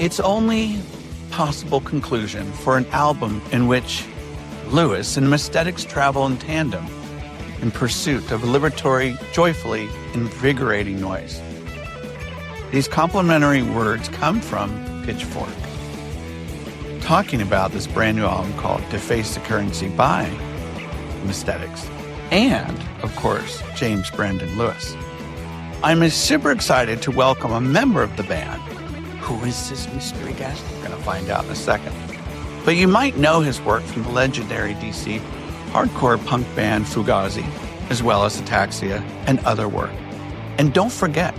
It's only possible conclusion for an album in which Lewis and Messthetics travel in tandem in pursuit of a liberatory, joyfully invigorating noise. These complementary words come from Pitchfork, talking about this brand new album called Deface the Currency by Messthetics, and, of course, James Brendan Lewis. I'm super excited to welcome a member of the band. Who is this mystery guest? We're going to find out in a second. But you might know his work from the legendary DC hardcore punk band Fugazi, as well as Ataxia and other work. And don't forget,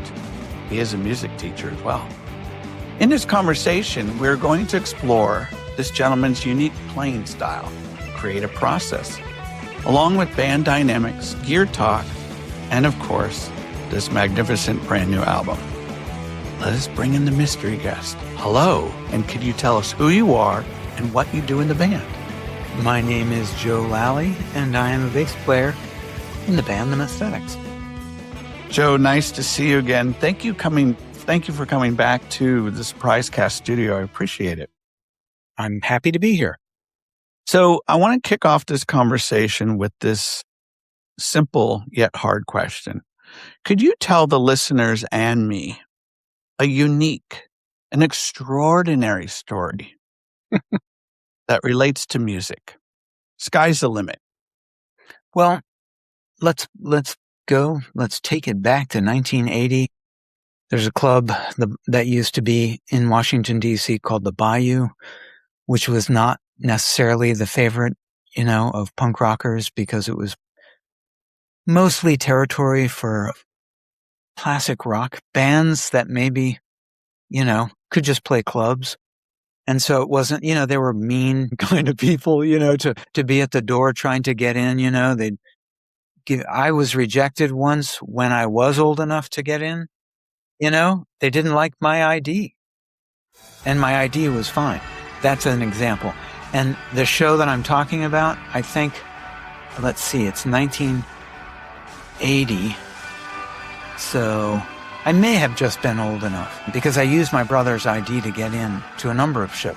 he is a music teacher as well. In this conversation, we're going to explore this gentleman's unique playing style, creative process, along with band dynamics, gear talk, and of course, this magnificent brand new album. Let us bring in the mystery guest. Hello, and could you tell us who you are and what you do in the band? My name is Joe Lally, and I am a bass player in the band The Messthetics. Joe, nice to see you again. Thank you for coming back to the Surprise Cast studio. I appreciate it. I'm happy to be here. So I want to kick off this conversation with this simple yet hard question. Could you tell the listeners and me a unique, an extraordinary story that relates to music? Sky's the limit. Well, let's go. Let's take it back to 1980. There's a club that used to be in Washington, D.C. called the Bayou, which was not necessarily the favorite, of punk rockers because it was mostly territory for classic rock bands that maybe, could just play clubs. And so it wasn't, they were mean kind of people, to be at the door trying to get in, I was rejected once when I was old enough to get in, they didn't like my ID and my ID was fine. That's an example. And the show that I'm talking about, I think, let's see, it's 1980. So I may have just been old enough because I used my brother's ID to get in to a number of shows.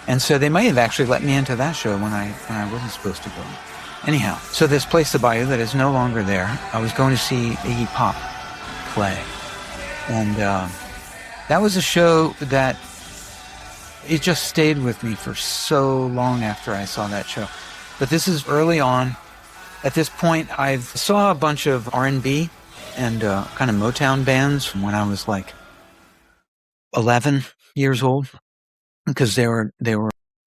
And so they may have actually let me into that show when I wasn't supposed to go. Anyhow, so this place, the Bayou, that is no longer there, I was going to see Iggy Pop play. And that was a show that it just stayed with me for so long after I saw that show. But this is early on. At this point, I saw a bunch of R&B and kind of Motown bands from when I was like 11 years old, because they were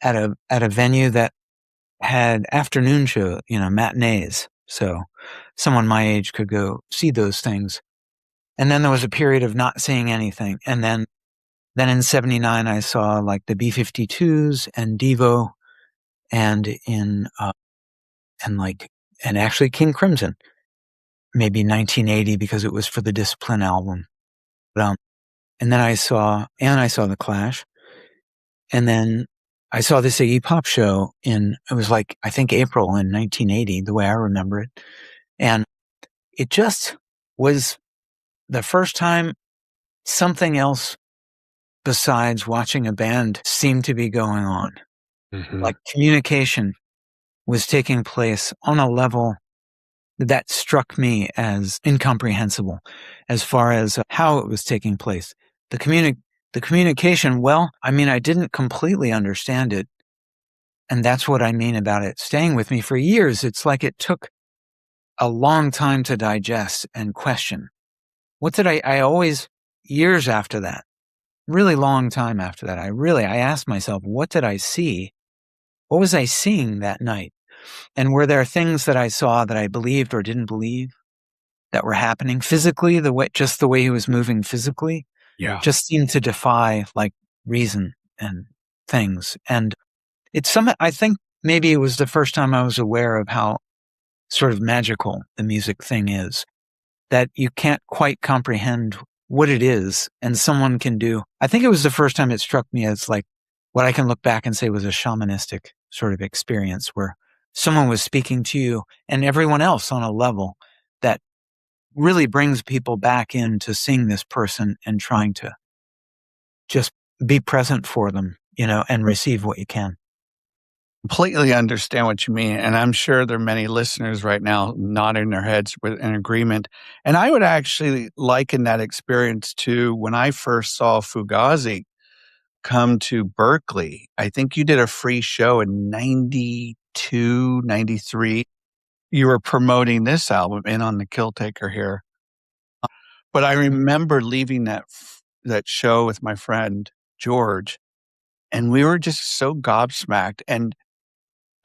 at a venue that had afternoon show, matinees. So someone my age could go see those things. And then there was a period of not seeing anything. And then in 79, I saw like the B-52s and Devo and and actually King Crimson, maybe 1980 because it was for the Discipline album. And then I saw the Clash. And then I saw this Iggy Pop show it was like, I think April in 1980, the way I remember it. And it just was the first time something else besides watching a band seemed to be going on. Mm-hmm. Like communication was taking place on a level that struck me as incomprehensible as far as how it was taking place. The communication, well, I mean, I didn't completely understand it. And that's what I mean about it staying with me for years. It's like it took a long time to digest and question. What did I always, years after that, really long time after that, I asked myself, what did I see? What was I seeing that night? And were there things that I saw that I believed or didn't believe that were happening physically, just the way he was moving physically? Yeah. Just seemed to defy like reason and things. And I think maybe it was the first time I was aware of how sort of magical the music thing is, that you can't quite comprehend what it is and someone can do. I think it was the first time it struck me as like what I can look back and say was a shamanistic sort of experience where someone was speaking to you and everyone else on a level that really brings people back into seeing this person and trying to just be present for them, and receive what you can. Completely understand what you mean, and I'm sure there are many listeners right now nodding their heads with in agreement. And I would actually liken that experience to when I first saw Fugazi come to Berkeley. I think you did a free show in 92, 93. You were promoting this album, In on the Kill Taker here. But I remember leaving that show with my friend George, and we were just so gobsmacked. And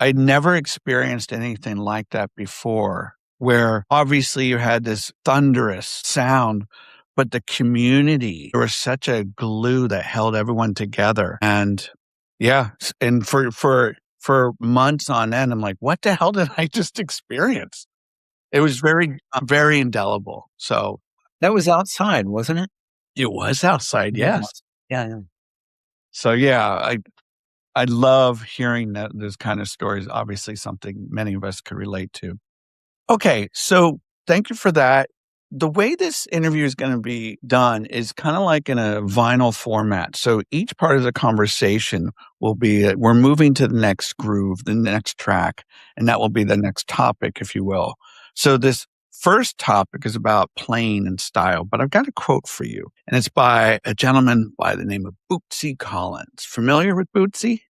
I'd never experienced anything like that before, where obviously you had this thunderous sound, but the community, there was such a glue that held everyone together. And yeah, and for months on end, I'm like, what the hell did I just experience? It was very indelible. So That was outside, wasn't it? it was outside, yes. Yeah, yeah. So yeah, I love hearing that those kind of stories. Obviously, something many of us could relate to. Okay, so thank you for that. The way this interview is going to be done is kind of like in a vinyl format. So each part of the conversation will be we're moving to the next groove, the next track, and that will be the next topic, if you will. So this first topic is about playing and style, but I've got a quote for you, and it's by a gentleman by the name of Bootsy Collins. Familiar with Bootsy?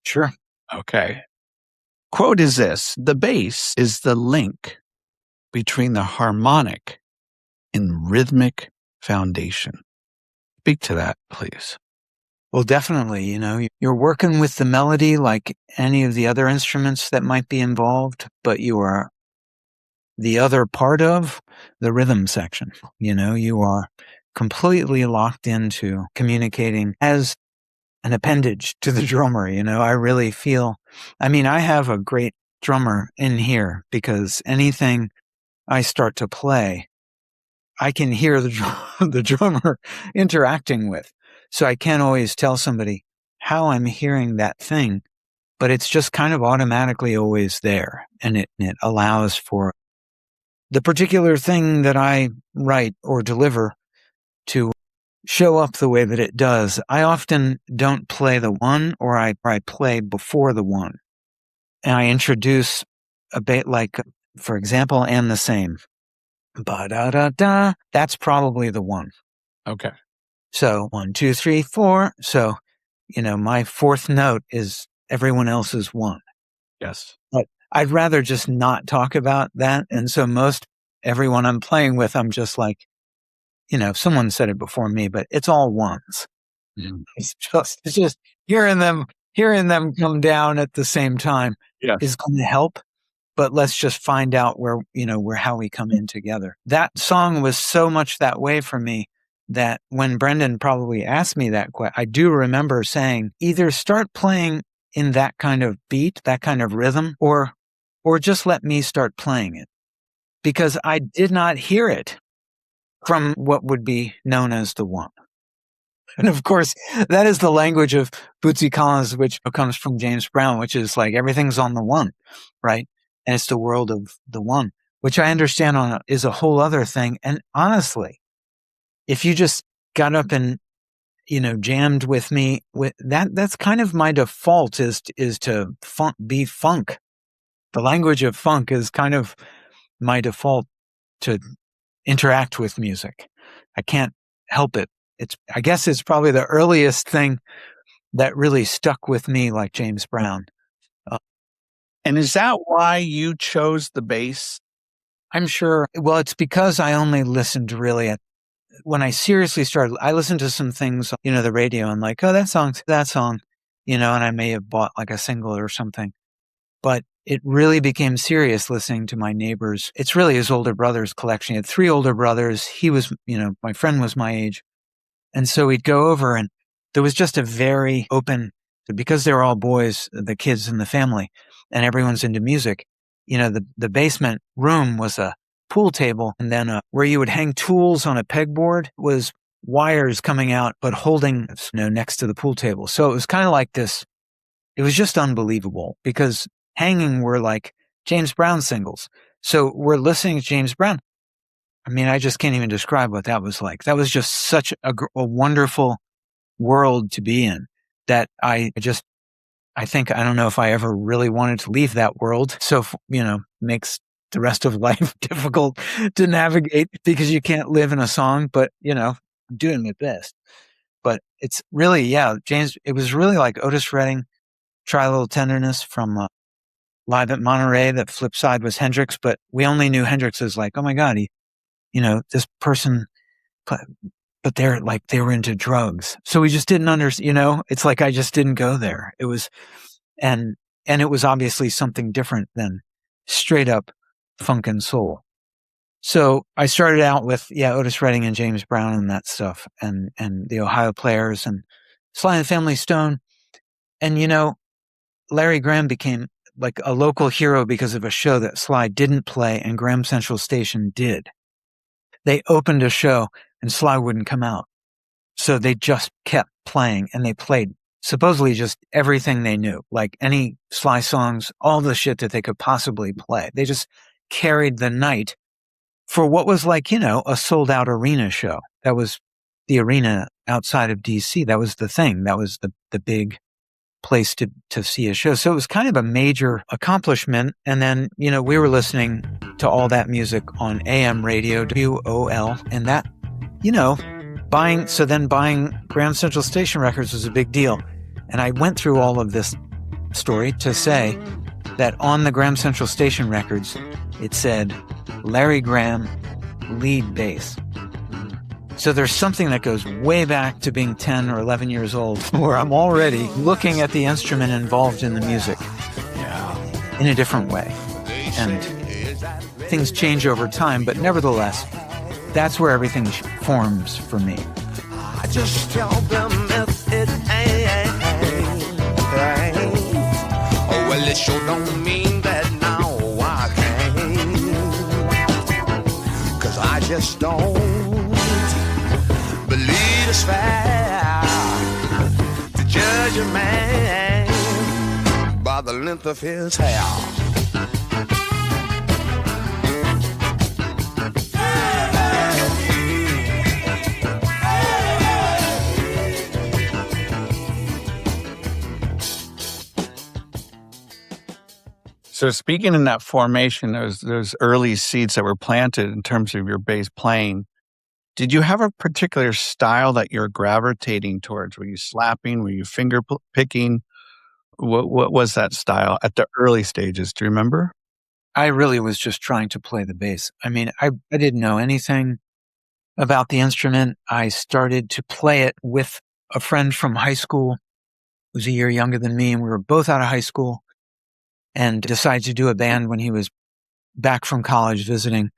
Sure. Okay. Quote is this: "The bass is the link between the harmonic and rhythmic foundation." Speak to that, please. Well, definitely, you're working with the melody like any of the other instruments that might be involved, but you are the other part of the rhythm section. You are completely locked into communicating as an appendage to the drummer. I really feel, I have a great drummer in here because anything I start to play, I can hear the drummer interacting with. So I can't always tell somebody how I'm hearing that thing, but it's just kind of automatically always there. And it allows for the particular thing that I write or deliver to show up the way that it does. I often don't play the one, or I play before the one. And I introduce a bit like, for example, and the same. Ba-da-da-da. That's probably the one. Okay. So 1, 2, 3, 4. So, my fourth note is everyone else's one. Yes. But I'd rather just not talk about that. And so everyone I'm playing with, I'm just like, someone said it before me, but it's all ones. Mm. It's just hearing them come down at the same time is going to help. But let's just find out how we come in together. That song was so much that way for me that when Brendan probably asked me that question, I do remember saying either start playing in that kind of beat, that kind of rhythm, or just let me start playing it, because I did not hear it from what would be known as the one. And of course, that is the language of Bootsy Collins, which comes from James Brown, which is like everything's on the one, right? And it's the world of the one, which I understand is a whole other thing. And honestly, if you just got up and, jammed with me with that's kind of my default is to be funk. The language of funk is kind of my default to interact with music. I can't help it. I guess it's probably the earliest thing that really stuck with me, like James Brown. And is that why you chose the bass? I'm sure. Well, it's because I only listened really when I seriously started. I listened to some things, the radio, and like, oh, that song, and I may have bought like a single or something. But it really became serious listening to my neighbors. It's really his older brother's collection. He had 3 older brothers. He was, my friend was my age. And so we'd go over, and there was just a very open, because they were all boys, the kids in the family, and everyone's into music. The basement room was a pool table, and then where you would hang tools on a pegboard was wires coming out, but holding, next to the pool table. So it was kind of like this. It was just unbelievable because hanging were like James Brown singles. So we're listening to James Brown. I just can't even describe what that was like. That was just such a wonderful world to be in that I think, I don't know if I ever really wanted to leave that world. So, makes the rest of life difficult to navigate because you can't live in a song, but, I'm doing my best. But it's really, James, it was really like Otis Redding, Try a Little Tenderness from Live at Monterey. That flip side was Hendrix, but we only knew Hendrix as like, oh my God, this person, but they were into drugs. So we just didn't understand, it's like I just didn't go there. It was, and it was obviously something different than straight up funk and soul. So I started out with, Otis Redding and James Brown and that stuff and the Ohio Players and Sly and the Family Stone. And, Larry Graham became like a local hero because of a show that Sly didn't play and Graham Central Station did. They opened a show and Sly wouldn't come out. So they just kept playing and they played supposedly just everything they knew, like any Sly songs, all the shit that they could possibly play. They just carried the night for what was like, a sold out arena show. That was the arena outside of DC. That was the thing. That was the big place to see a show. So it was kind of a major accomplishment. And then, we were listening to all that music on AM radio, WOL, and that, buying Grand Central Station records was a big deal. And I went through all of this story to say that on the Graham Central Station records, it said Larry Graham, lead bass. So there's something that goes way back to being 10 or 11 years old where I'm already looking at the instrument involved in the music in a different way. And things change over time, but nevertheless, that's where everything forms for me. I just tell them if it ain't right. Oh, well, it sure don't mean that now I can't. 'Cause I just don't believe it's fair to judge a man by the length of his hair. So speaking in that formation, those early seeds that were planted in terms of your bass playing, did you have a particular style that you're gravitating towards? Were you slapping? Were you finger picking? What was that style at the early stages? Do you remember? I really was just trying to play the bass. I mean, I didn't know anything about the instrument. I started to play it with a friend from high school who was a year younger than me, and we were both out of high school and decided to do a band when he was back from college visiting.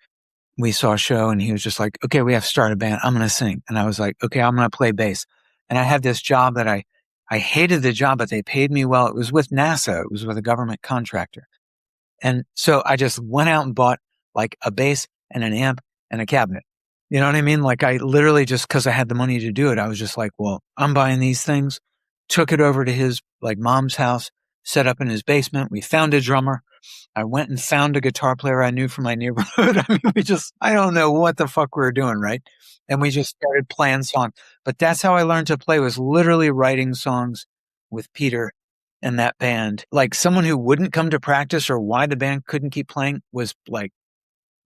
We saw a show and he was just like, okay, we have to start a band. I'm going to sing. And I was like, okay, I'm going to play bass. And I had this job that I hated the job, but they paid me well. It was with NASA. It was with a government contractor. And so I just went out and bought like a bass and an amp and a cabinet. You know what I mean? Like I literally just, cause I had the money to do it. I was just like, well, I'm buying these things, took it over to his like mom's house, set up in his basement. We found a drummer. I went and found a guitar player I knew from my neighborhood. I mean, I don't know what the fuck we were doing, right? And we just started playing songs. But that's how I learned to play, was literally writing songs with Peter and that band. Like someone who wouldn't come to practice or why the band couldn't keep playing was like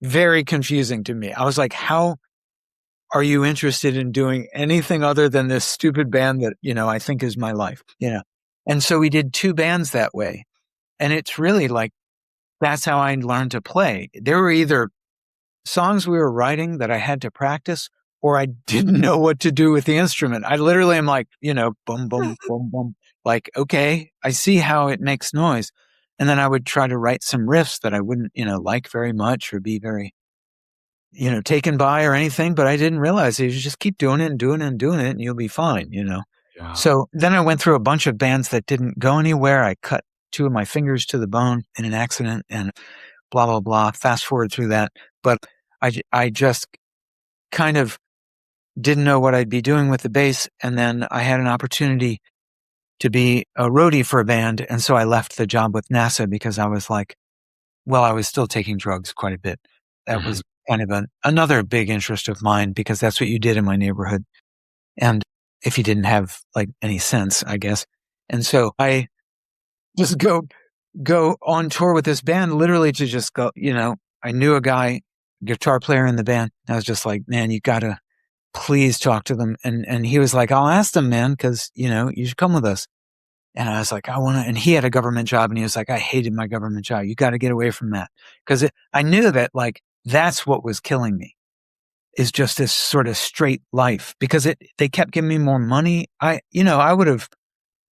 very confusing to me. I was like, how are you interested in doing anything other than this stupid band that, I think is my life, And so we did 2 bands that way. And it's really like, that's how I learned to play. There were either songs we were writing that I had to practice, or I didn't know what to do with the instrument. I literally am like, boom, boom, boom, boom. Like, okay, I see how it makes noise. And then I would try to write some riffs that I wouldn't, like very much or be very, taken by or anything. But I didn't realize it. You just keep doing it and doing it and doing it and you'll be fine, Yeah. So then I went through a bunch of bands that didn't go anywhere. I cut 2 of my fingers to the bone in an accident and blah, blah, blah. Fast forward through that. But I just kind of didn't know what I'd be doing with the bass. And then I had an opportunity to be a roadie for a band. And so I left the job with NASA because I was like, well, I was still taking drugs quite a bit. That was kind of another big interest of mine because that's what you did in my neighborhood. And if he didn't have like any sense, I guess. And so I just go on tour with this band, literally to just go, I knew a guy, guitar player in the band. I was just like, man, you gotta please talk to them. And he was like, I'll ask them, man, cause you should come with us. And I was like, and he had a government job and he was like, I hated my government job. You got to get away from that. Cause I knew that like, that's what was killing me, is just this sort of straight life, because they kept giving me more money. I would have,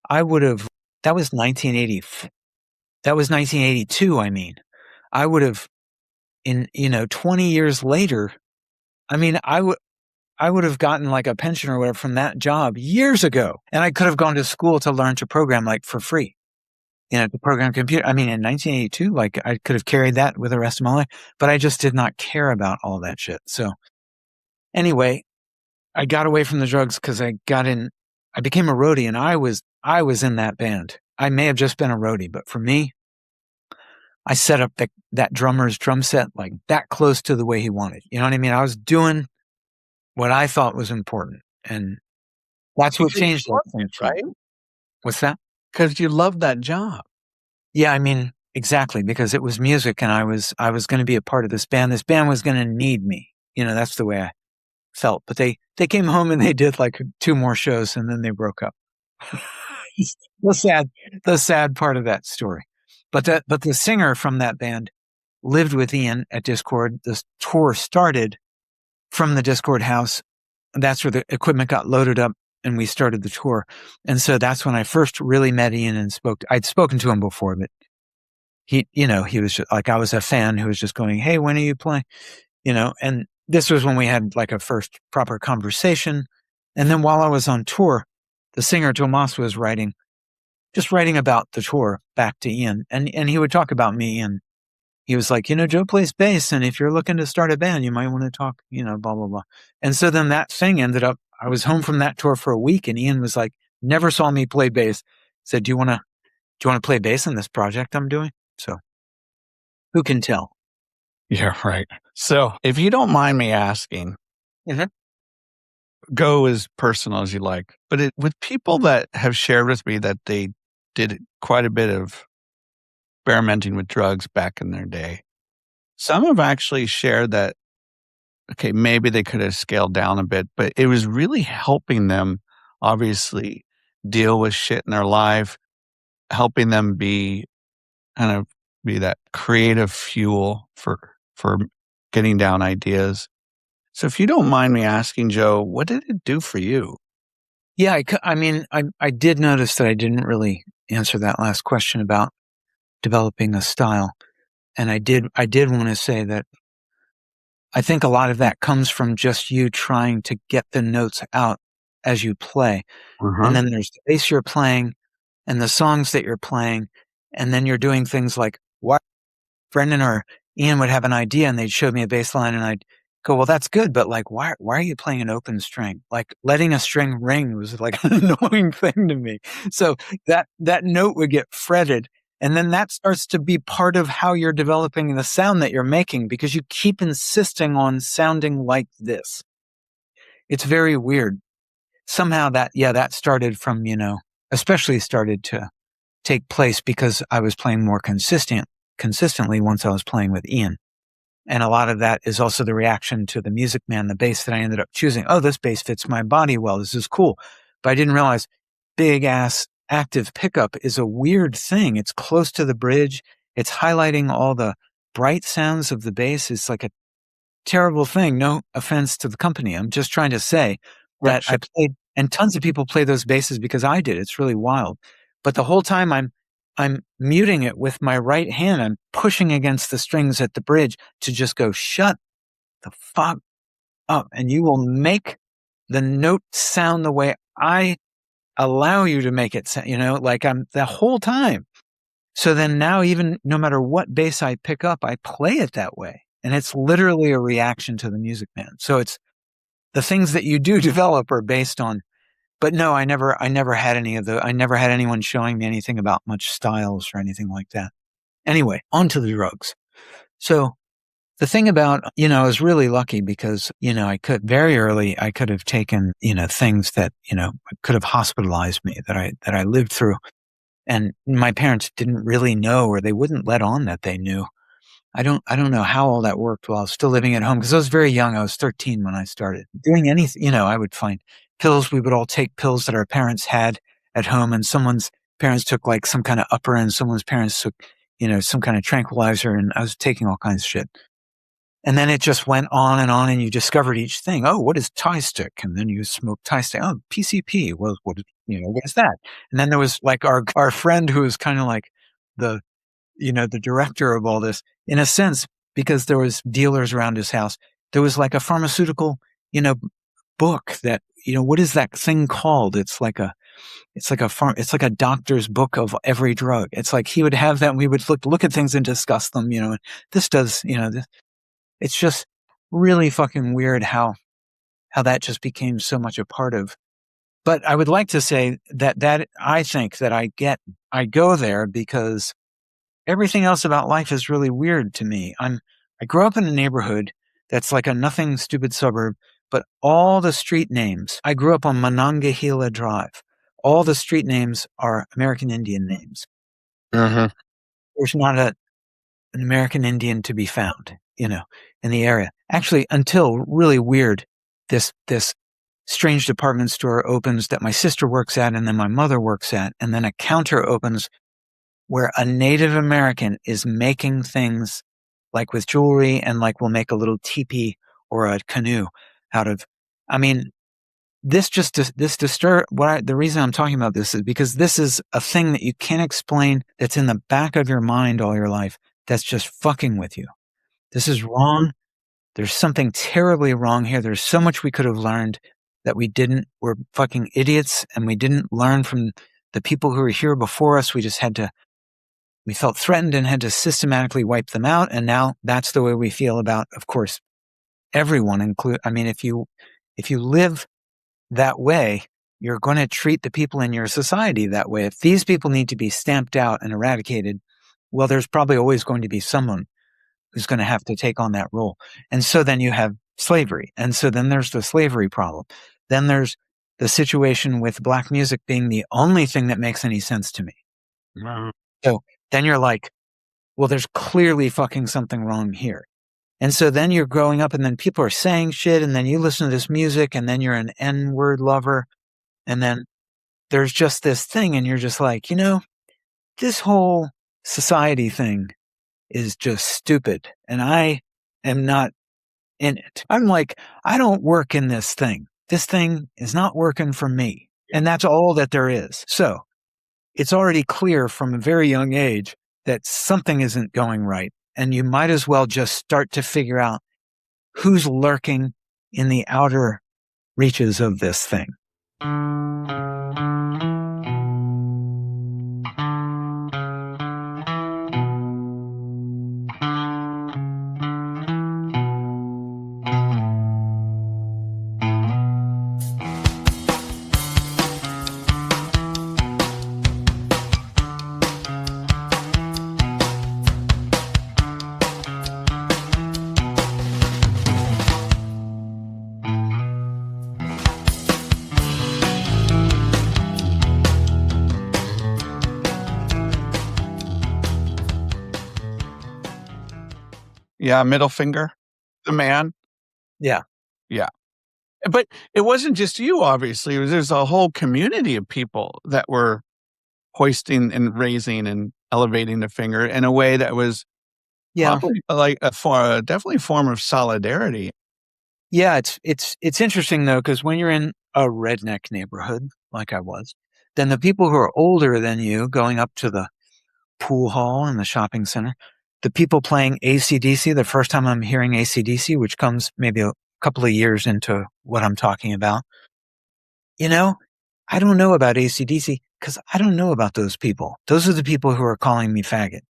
that was 1980. That was 1982. I mean, I would have 20 years later, I would have gotten like a pension or whatever from that job years ago. And I could have gone to school to learn to program like for free, to program computer. I mean, in 1982, like I could have carried that with the rest of my life, but I just did not care about all that shit. So anyway, I got away from the drugs because I became a roadie, and I was in that band. I may have just been a roadie, but for me, I set up that drummer's drum set like that close to the way he wanted. You know what I mean? I was doing what I thought was important, and that's what changed everything, right? What's that? Because you loved that job. Yeah, I mean, exactly, because it was music, and I was going to be a part of this band. This band was going to need me. That's the way I felt. But they came home and they did like 2 more shows, and then they broke up. the sad part of that story. But the singer from that band lived with Ian at Discord. This tour started from the Discord house. That's where the equipment got loaded up, and we started the tour. And so that's when I first really met Ian and I'd spoken to him before, but he was just, like, I was a fan who was just going, hey, when are you playing? And this was when we had like a first proper conversation. And then while I was on tour, the singer Tomas was writing about the tour back to Ian. And he would talk about me, and he was like, Joe plays bass, and if you're looking to start a band, you might want to talk, blah, blah, blah. And so then that thing ended up, I was home from that tour for a week, and Ian was like, never saw me play bass. Said, do you want to play bass in this project I'm doing? So who can tell? Yeah, right. So if you don't mind me asking, go as personal as you like, but with people that have shared with me that they did quite a bit of experimenting with drugs back in their day, some have actually shared that, okay, maybe they could have scaled down a bit, but it was really helping them obviously deal with shit in their life, helping them be that creative fuel for getting down ideas. So if you don't mind me asking, Joe, what did it do for you? Yeah, I did notice that I didn't really answer that last question about developing a style. And I did want to say that I think a lot of that comes from just you trying to get the notes out as you play. And then there's the bass you're playing and the songs that you're playing. And then you're doing things like, what Brendan or Ian would have an idea and they'd show me a bass line, and I'd go, well, that's good, but like, why are you playing an open string? Like, letting a string ring was like an annoying thing to me. So that note would get fretted. And then that starts to be part of how you're developing the sound that you're making, because you keep insisting on sounding like this. It's very weird. Somehow that started from, especially started to take place because I was playing more consistently once I was playing with Ian. And a lot of that is also the reaction to the Music Man, the bass that I ended up choosing. Oh, this bass fits my body well. This is cool. But I didn't realize big ass active pickup is a weird thing. It's close to the bridge. It's highlighting all the bright sounds of the bass. It's like a terrible thing. No offense to the company. I'm just trying to say that I played, and tons of people play those basses because I did. It's really wild. But the whole time I'm muting it with my right hand. I'm pushing against the strings at the bridge to just go, shut the fuck up. And you will make the note sound the way I allow you to make it sound, like I'm the whole time. So then now, even no matter what bass I pick up, I play it that way. And it's literally a reaction to the Music Man. So it's the things that you do develop are based on. But no, I never had any of I never had anyone showing me anything about much styles or anything like that. Anyway, on to the drugs. So The thing about, I was really lucky because, I could very early, I could have taken, things that, could have hospitalized me that I lived through. And my parents didn't really know, or they wouldn't let on that they knew. I don't know how all that worked while I was still living at home because I was very young. I was 13 when I started doing anything. I would find pills. We would all take pills that our parents had at home, and someone's parents took like some kind of upper, and someone's parents took, some kind of tranquilizer, and I was taking all kinds of shit. And then it just went on, and you discovered each thing. Oh, what is Thai stick? And then you smoke Thai stick. Oh, PCP. Well, what is that? And then there was like our friend who was kind of like the director of all this, in a sense, because there was dealers around his house. There was like a pharmaceutical, book that, what is that thing called? It's like a doctor's book of every drug. It's like he would have that and we would look at things and discuss them, and this does, this. It's just really fucking weird how that just became so much a part of. But I would like to say that I think that I go there because everything else about life is really weird to me. I grew up in a neighborhood that's like a nothing stupid suburb, but all the street names, I grew up on Monongahela Drive. All the street names are American Indian names. Mm-hmm. There's not an American Indian to be found, in the area. Actually, until really weird, this strange department store opens that my sister works at and then my mother works at, and then a counter opens where a Native American is making things like with jewelry and like will make a little teepee or a canoe out of. I mean, the reason I'm talking about this is because this is a thing that you can't explain, that's in the back of your mind all your life, that's just fucking with you. This is wrong. There's something terribly wrong here. There's so much we could have learned that we didn't. We're fucking idiots, and we didn't learn from the people who were here before us. We felt threatened and had to systematically wipe them out. And now that's the way we feel about, of course, everyone. If you live that way, you're going to treat the people in your society that way. If these people need to be stamped out and eradicated, well, there's probably always going to be someone who's going to have to take on that role. And so then you have slavery. And so then there's the slavery problem. Then there's the situation with black music being the only thing that makes any sense to me. Mm-hmm. So then you're like, well, there's clearly fucking something wrong here. And so then you're growing up and then people are saying shit and then you listen to this music and then you're an N-word lover. And then there's just this thing and you're just like, this whole society thing is just stupid. And I am not in it. I'm like, I don't work in this thing. This thing is not working for me. And that's all that there is. So it's already clear from a very young age that something isn't going right. And you might as well just start to figure out who's lurking in the outer reaches of this thing. Yeah, middle finger, the man. Yeah. Yeah. But it wasn't just you, obviously. There's a whole community of people that were hoisting and raising and elevating the finger in a way that was probably like definitely a form of solidarity. Yeah, it's interesting though, because when you're in a redneck neighborhood like I was, then the people who are older than you going up to the pool hall in the shopping center, the people playing AC/DC, the first time I'm hearing AC/DC, which comes maybe a couple of years into what I'm talking about, I don't know about AC/DC because I don't know about those people. Those are the people who are calling me faggot.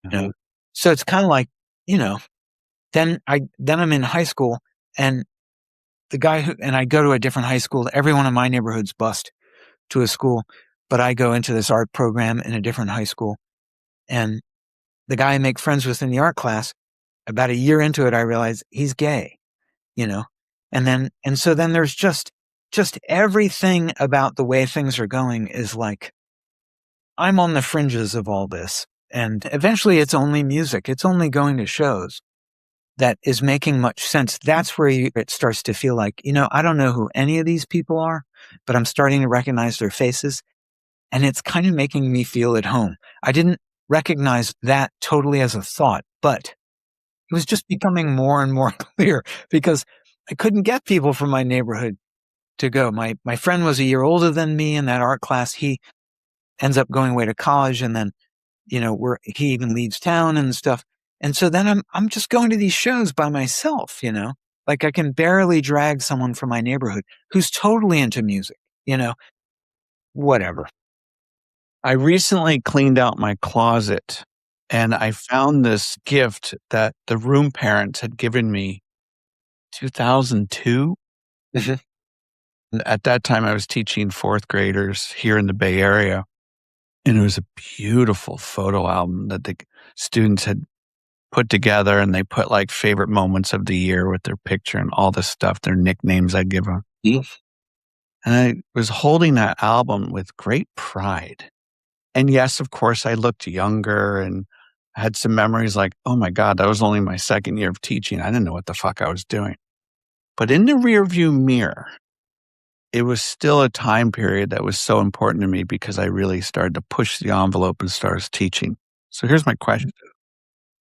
Mm-hmm. So it's kind of like, then I'm in high school and I go to a different high school. Everyone in my neighborhood's bused to a school, but I go into this art program in a different high school. And the guy I make friends with in the art class, about a year into it, I realized he's gay, and so then there's just everything about the way things are going is like, I'm on the fringes of all this. And eventually it's only music. It's only going to shows that is making much sense. That's where it starts to feel like, I don't know who any of these people are, but I'm starting to recognize their faces. And it's kind of making me feel at home. I didn't recognize that totally as a thought, but it was just becoming more and more clear because I couldn't get people from my neighborhood to go. My friend was a year older than me in that art class. He ends up going away to college, and then, he even leaves town and stuff. And so then I'm just going to these shows by myself, like I can barely drag someone from my neighborhood who's totally into music, whatever. I recently cleaned out my closet and I found this gift that the room parents had given me 2002. Mhm. At that time, I was teaching fourth graders here in the Bay Area. And it was a beautiful photo album that the students had put together, and they put like favorite moments of the year with their picture and all this stuff, their nicknames I'd give them. Yes. And I was holding that album with great pride. And yes, of course, I looked younger and had some memories like, oh my God, that was only my second year of teaching. I didn't know what the fuck I was doing. But in the rearview mirror, it was still a time period that was so important to me because I really started to push the envelope and started teaching. So here's my question.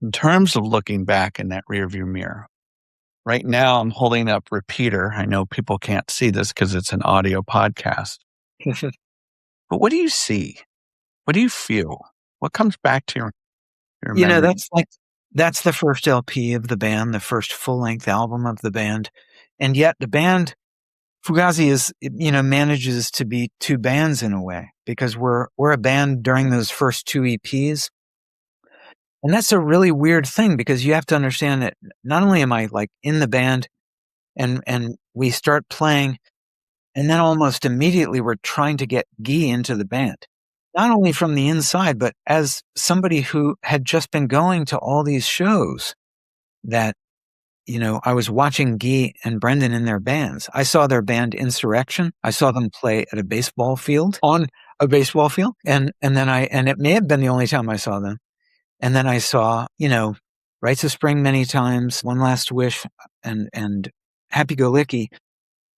In terms of looking back in that rearview mirror, right now I'm holding up Repeater. I know people can't see this because it's an audio podcast. But what do you see? What do you feel? What comes back to your memory? That's the first LP of the band, the first full-length album of the band. And yet the band, Fugazi is, manages to be two bands in a way, because we're a band during those first two EPs. And that's a really weird thing, because you have to understand that not only am I like in the band and we start playing, and then almost immediately we're trying to get Guy into the band, not only from the inside, but as somebody who had just been going to all these shows that, I was watching Guy and Brendan in their bands. I saw their band Insurrection. I saw them play at a baseball field, on a baseball field. And then it may have been the only time I saw them. And then I saw, Rites of Spring many times, One Last Wish, and Happy Go Licky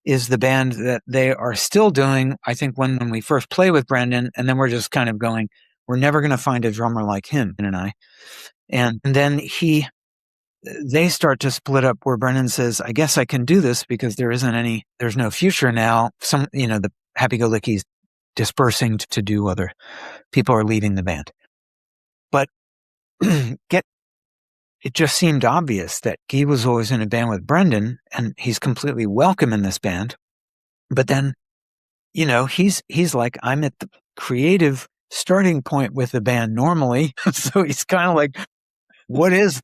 is the band that they are still doing, I think, when we first play with Brendan. And then we're just kind of going, we're never going to find a drummer like him, and I. And then they start to split up, where Brendan says, I guess I can do this because there's no future now. The Happy Go Licky's dispersing to do other people are leaving the band. But it just seemed obvious that Guy was always in a band with Brendan, and he's completely welcome in this band. But then, he's like, I'm at the creative starting point with the band normally. So he's kind of like, what is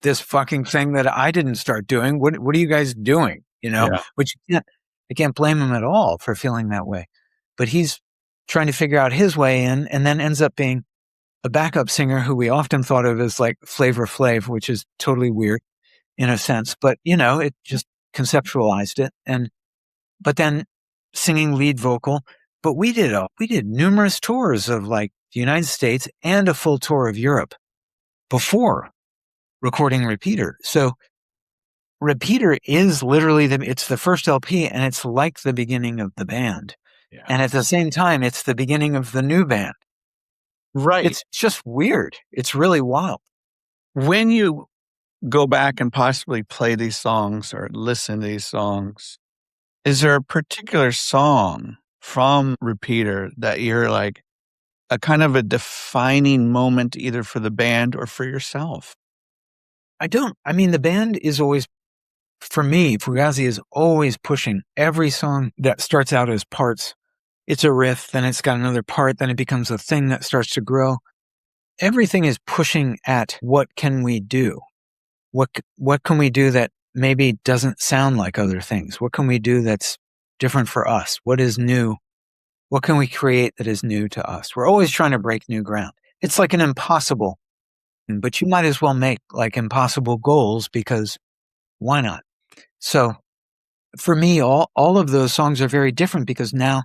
this fucking thing that I didn't start doing? What are you guys doing? Yeah. Which I can't blame him at all for feeling that way. But he's trying to figure out his way in, and then ends up being a backup singer who we often thought of as like Flavor Flav, which is totally weird in a sense, but it just conceptualized it. But then singing lead vocal. But we did numerous tours of like the United States and a full tour of Europe before recording Repeater. So Repeater is literally it's the first LP, and it's like the beginning of the band. Yeah. And at the same time, it's the beginning of the new band. Right. It's just weird. It's really wild. When you go back and possibly play these songs or listen to these songs, is there a particular song from Repeater that you're like a kind of a defining moment either for the band or for yourself? The band is always, for me, Fugazi is always pushing every song that starts out as parts. It's a riff, then it's got another part, then it becomes a thing that starts to grow. Everything is pushing at what can we do? What can we do that maybe doesn't sound like other things? What can we do that's different for us? What is new? What can we create that is new to us? We're always trying to break new ground. It's like an impossible but you might as well make like impossible goals because why not? So for me, all of those songs are very different because now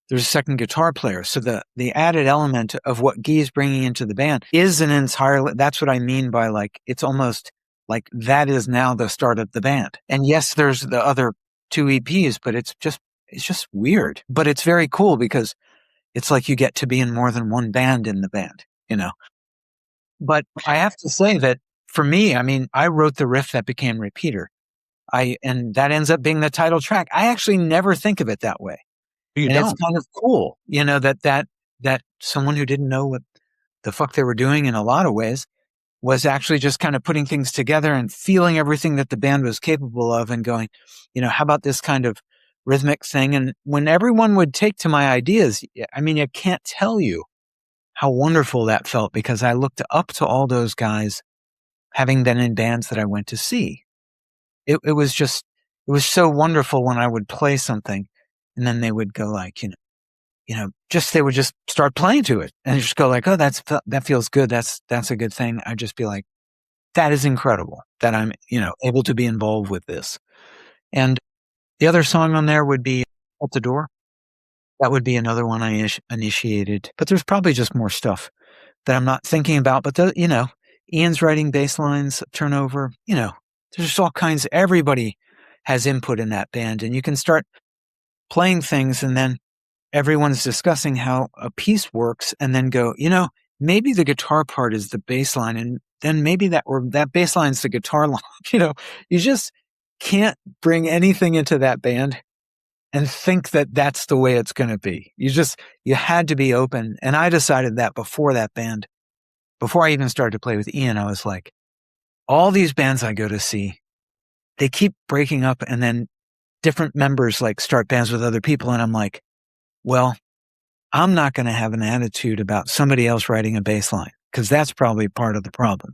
there's a second guitar player. So the added element of what Guy's bringing into the band is an entirely, that's what I mean by like, it's almost like that is now the start of the band. And yes, there's the other 2 EPs, but it's just weird, but it's very cool because it's like you get to be in more than one band in the band, you know? But I have to say that for me, I mean, I wrote the riff that became Repeater. And that ends up being the title track. I actually never think of it that way. You And don't. it's kind of cool, you know, that someone who didn't know what the fuck they were doing in a lot of ways was actually just kind of putting things together and feeling everything that the band was capable of and going, you know, how about this kind of rhythmic thing? And when everyone would take to my ideas, I mean, I can't tell you how wonderful that felt because I looked up to all those guys having been in bands that I went to see. It was so wonderful when I would play something and then they would go like, they would just start playing to it and just go like, oh, that feels good. That's a good thing. I'd just be like, that is incredible that I'm, able to be involved with this. And the other song on there would be At the Door. That would be another one I initiated, but there's probably just more stuff that I'm not thinking about. But Ian's writing bass lines, Turnover, there's just all kinds. Everybody has input in that band, and you can start playing things, and then everyone's discussing how a piece works, and then go, maybe the guitar part is the bass line, and then maybe that bass line's the guitar line. You just can't bring anything into that band and think that that's the way it's going to be. You had to be open. And I decided that before that band, before I even started to play with Ian, I was like, all these bands I go to see, they keep breaking up and then different members like start bands with other people. And I'm like, well, I'm not going to have an attitude about somebody else writing a bass line because that's probably part of the problem.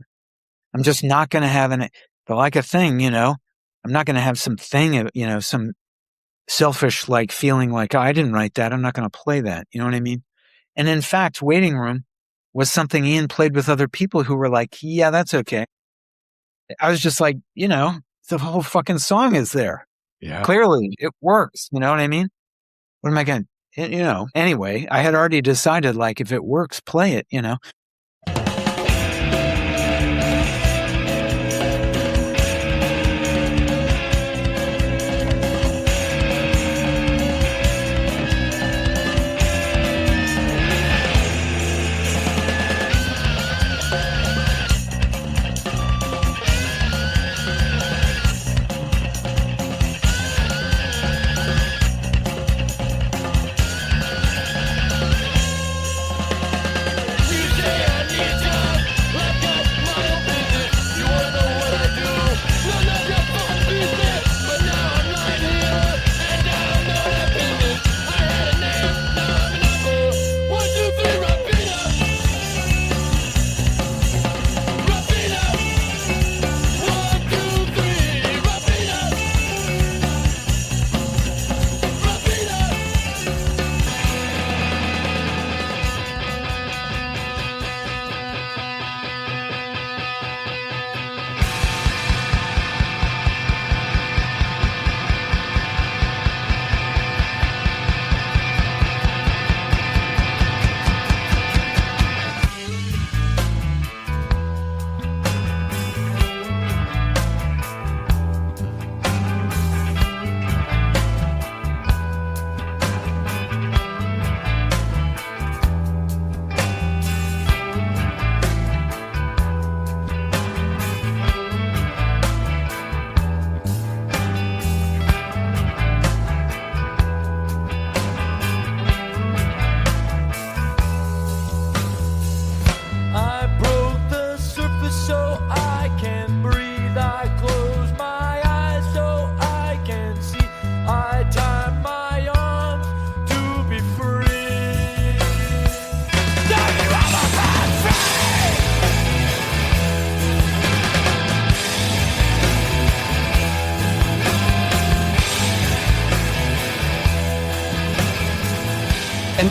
I'm just not going to have but like a thing, I'm not going to have some thing, some selfish like feeling like, oh, I didn't write that. I'm not going to play that. You know what I mean? And in fact, Waiting Room was something Ian played with other people who were like, yeah, that's okay. I was just like, the whole fucking song is there. Yeah. Clearly it works. You know what I mean? What am I going to, anyway, I had already decided like, if it works, play it,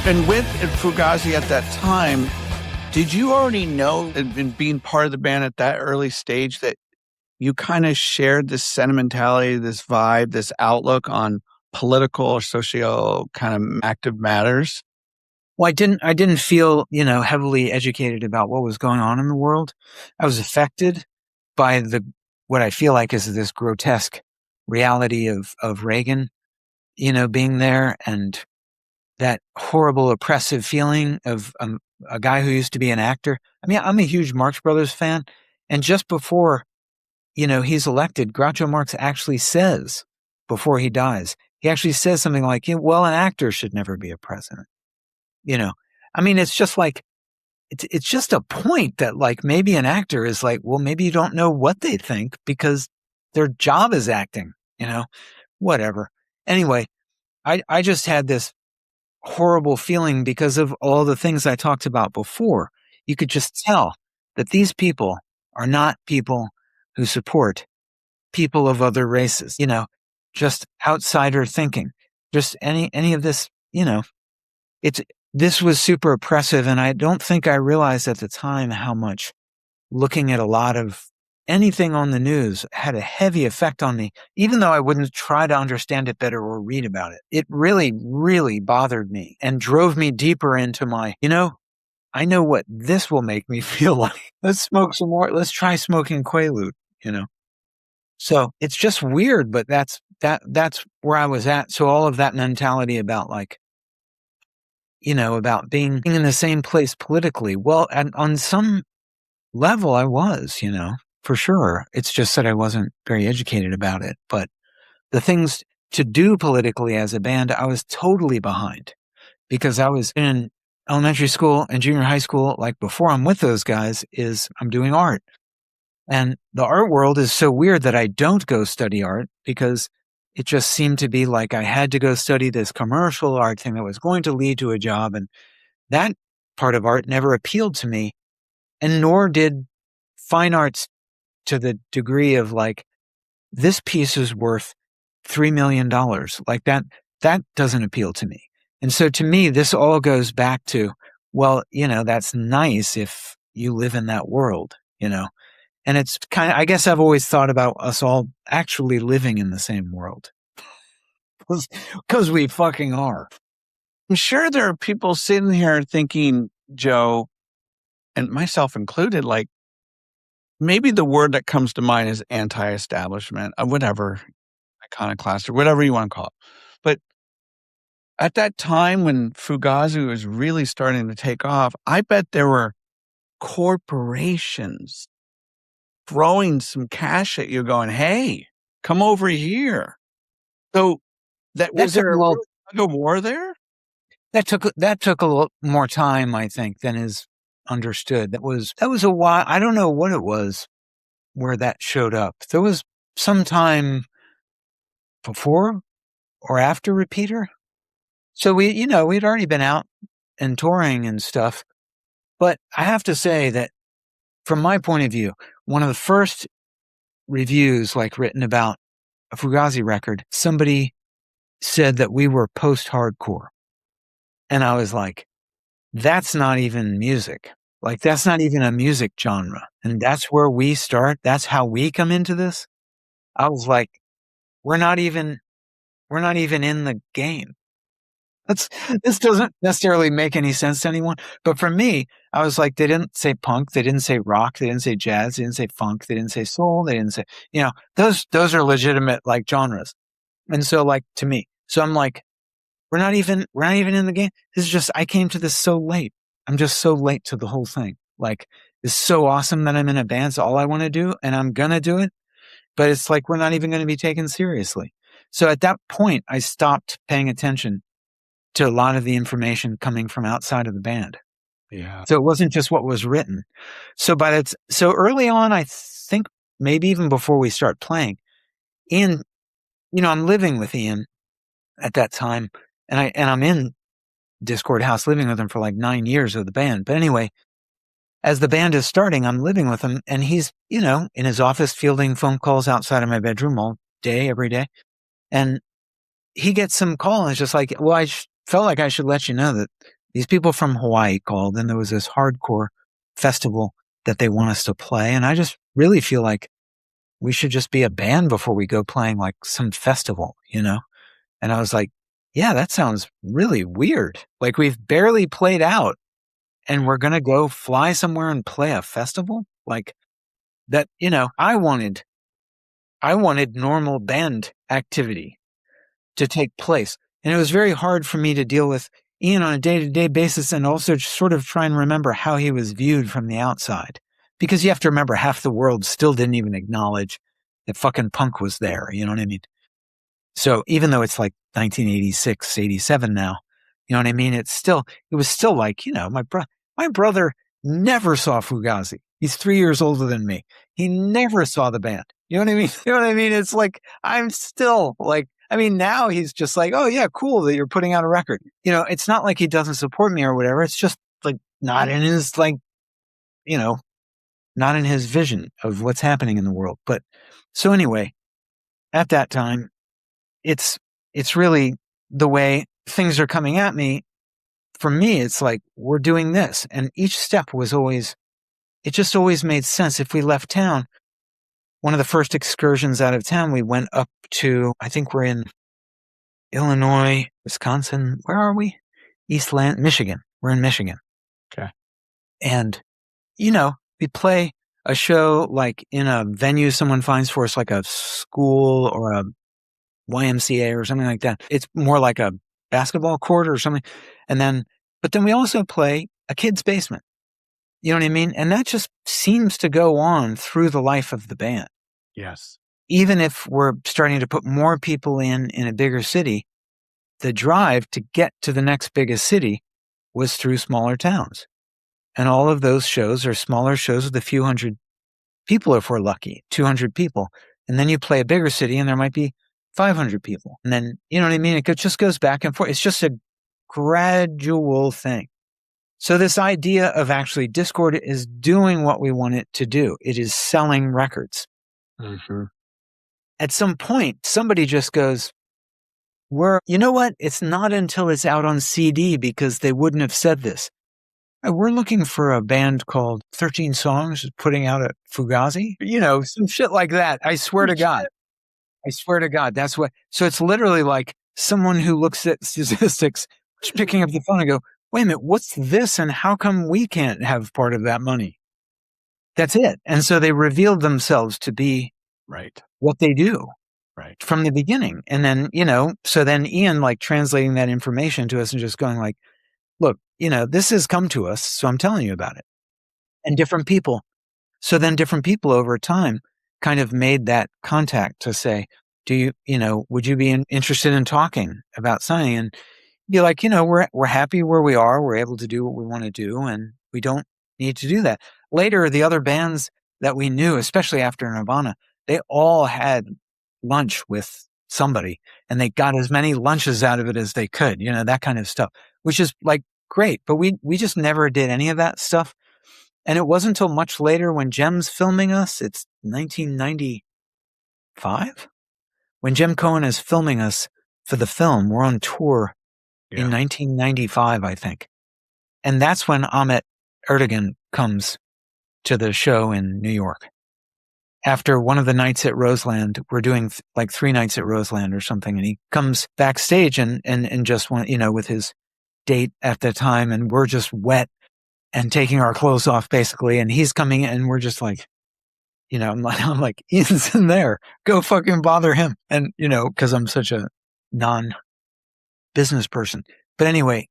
And with Fugazi at that time, Did you already know, in being part of the band at that early stage, that you kind of shared this sentimentality, this vibe, this outlook on political or socio kind of active matters? Well, I didn't feel, heavily educated about what was going on in the world. I was affected by what I feel like is this grotesque reality of Reagan, being there, and that horrible oppressive feeling of a guy who used to be an actor. I mean, I'm a huge Marx Brothers fan. And just before, he's elected, Groucho Marx actually says, before he dies, he actually says something like, well, an actor should never be a president. I mean, it's just like, it's just a point that like maybe an actor is like, well, maybe you don't know what they think because their job is acting, whatever. Anyway, I just had this horrible feeling because of all the things I talked about before. You could just tell that these people are not people who support people of other races, just outsider thinking, just any of this, this was super oppressive. And I don't think I realized at the time how much looking at a lot of anything on the news had a heavy effect on me, even though I wouldn't try to understand it better or read about it. It really, really bothered me and drove me deeper into my, I know what this will make me feel like. Let's smoke some more. Let's try smoking Quaalude, So it's just weird, but that's where I was at. So all of that mentality about like, about being in the same place politically. Well, and on some level I was, for sure. It's just that I wasn't very educated about it. But the things to do politically as a band, I was totally behind because I was in elementary school and junior high school. Like before I'm with those guys I'm doing art. And the art world is so weird that I don't go study art because it just seemed to be like I had to go study this commercial art thing that was going to lead to a job. And that part of art never appealed to me. And nor did fine arts to the degree of like, this piece is worth $3 million. Like that doesn't appeal to me. And so to me, this all goes back to, well, that's nice if you live in that world, and it's kind of, I guess I've always thought about us all actually living in the same world. Because we fucking are. I'm sure there are people sitting here thinking, Joe, and myself included, like, maybe the word that comes to mind is anti-establishment, whatever, iconoclast, or whatever you want to call it. But at that time when Fugazi was really starting to take off, I bet there were corporations throwing some cash at you going, hey, come over here. So was there a war there? That took a little more time, I think, than is understood. That was a while. I don't know what it was where that showed up. There was some time before or after Repeater. So we'd already been out and touring and stuff. But I have to say that from my point of view, one of the first reviews like written about a Fugazi record, somebody said that we were post-hardcore. And I was like, that's not even music. Like, that's not even a music genre. And that's where we start. That's how we come into this. I was like, we're not even in the game. This doesn't necessarily make any sense to anyone. But for me, I was like, they didn't say punk. They didn't say rock. They didn't say jazz. They didn't say funk. They didn't say soul. They didn't say, those are legitimate like genres. And so like to me, so I'm like, we're not even in the game. This is just, I came to this so late. I'm just so late to the whole thing. Like, it's so awesome that I'm in a band. It's all I want to do. And I'm going to do it. But it's like, we're not even going to be taken seriously. So at that point, I stopped paying attention to a lot of the information coming from outside of the band. Yeah. So it wasn't just what was written. So early on, I think maybe even before we start playing, Ian, I'm living with Ian at that time, and I'm in Discord House living with him for like 9 years of the band. But anyway, as the band is starting, I'm living with him, and he's, in his office fielding phone calls outside of my bedroom all day, every day. And he gets some call, and it's just like, well, felt like I should let you know that these people from Hawaii called, and there was this hardcore festival that they want us to play. And I just really feel like we should just be a band before we go playing like some festival, you know? And I was like, yeah, that sounds really weird. Like we've barely played out and we're going to go fly somewhere and play a festival like that. You know, I wanted normal band activity to take place. And it was very hard for me to deal with Ian on a day-to-day basis and also just sort of try and remember how he was viewed from the outside. Because you have to remember half the world still didn't even acknowledge that fucking punk was there. You know what I mean? So even though it's like 1986, 87 now, you know what I mean? It was still like, you know, my brother never saw Fugazi. He's 3 years older than me. He never saw the band. You know what I mean? You know what I mean? It's like, I'm still like, I mean, now he's just like, oh yeah, cool that you're putting out a record. You know, it's not like he doesn't support me or whatever. It's just like not in his like, you know, not in his vision of what's happening in the world. But so anyway, at that time, it's really the way things are coming at me. For me, it's like, we're doing this. And each step was always, it just always made sense. If we left town, one of the first excursions out of town, we went up to, I think we're in Illinois, Wisconsin. Where are we? Michigan. We're in Michigan. Okay. And, you know, we play a show like in a venue someone finds for us, like a school or a YMCA or something like that. It's more like a basketball court or something. But then we also play a kid's basement. You know what I mean? And that just seems to go on through the life of the band. Yes. Even if we're starting to put more people in a bigger city, the drive to get to the next biggest city was through smaller towns. And all of those shows are smaller shows with a few hundred people if we're lucky, 200 people. And then you play a bigger city and there might be 500 people. And then, you know what I mean? It just goes back and forth. It's just a gradual thing. So this idea of actually Discord is doing what we want it to do. It is selling records. Mm-hmm. At some point, somebody just goes, you know what? It's not until it's out on CD because they wouldn't have said this. We're looking for a band called 13 Songs putting out a Fugazi. You know, some shit like that. I swear to God. I swear to God. That's what. So it's literally like someone who looks at statistics, just picking up the phone and go, wait a minute, what's this? And how come we can't have part of that money? That's it. And so they revealed themselves to be right what they do right from the beginning. And then, you know, so then Ian like translating that information to us and just going like, look, you know, this has come to us, so I'm telling you about it. And different people. So then different people over time kind of made that contact to say, would you be interested in talking about something? And be like, you know, we're happy where we are. We're able to do what we want to do, and we don't need to do that. Later, the other bands that we knew, especially after Nirvana, they all had lunch with somebody, and they got as many lunches out of it as they could, you know, that kind of stuff, which is like great. But we just never did any of that stuff. And it wasn't until much later when Jem's filming us, it's 1995, when Jem Cohen is filming us for the film. We're on tour in 1995, I think. And that's when Ahmet Erdogan comes to the show in New York. After one of the nights at Roseland, we're doing like 3 nights at Roseland or something, and he comes backstage and just want, you know, with his date at the time, and we're just wet and taking our clothes off basically, and he's coming in and we're just like, you know, I'm like, Ian's in there, go fucking bother him. And, you know, because I'm such a non-business person. But anyway,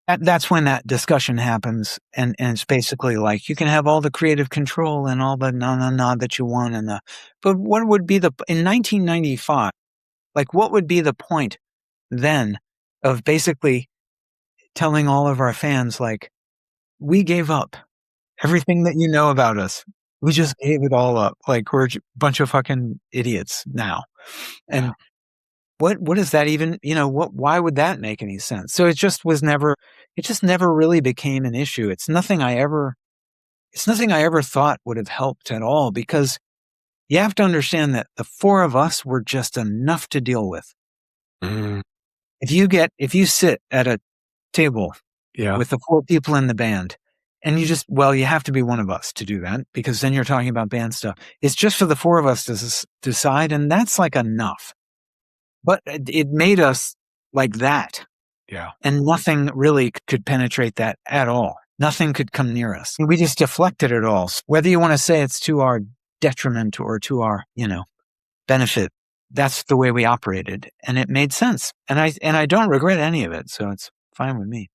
that's when that discussion happens, and it's basically like, you can have all the creative control and all the that you want, but what would be in 1995, like what would be the point then of basically telling all of our fans, like, we gave up everything that you know about us. We just gave it all up. Like, we're a bunch of fucking idiots now. And what is that even, you know, why would that make any sense? So it just never really became an issue. It's nothing I ever thought would have helped at all, because you have to understand that the 4 of us were just enough to deal with. Mm. If you sit at a table with the 4 people in the band, And you have to be one of us to do that, because then you're talking about band stuff. It's just for the four of us to decide, and that's like enough. But it made us like that. Yeah. And nothing really could penetrate that at all. Nothing could come near us. We just deflected it all. Whether you want to say it's to our detriment or to our, benefit, that's the way we operated. And it made sense. And I don't regret any of it. So it's fine with me.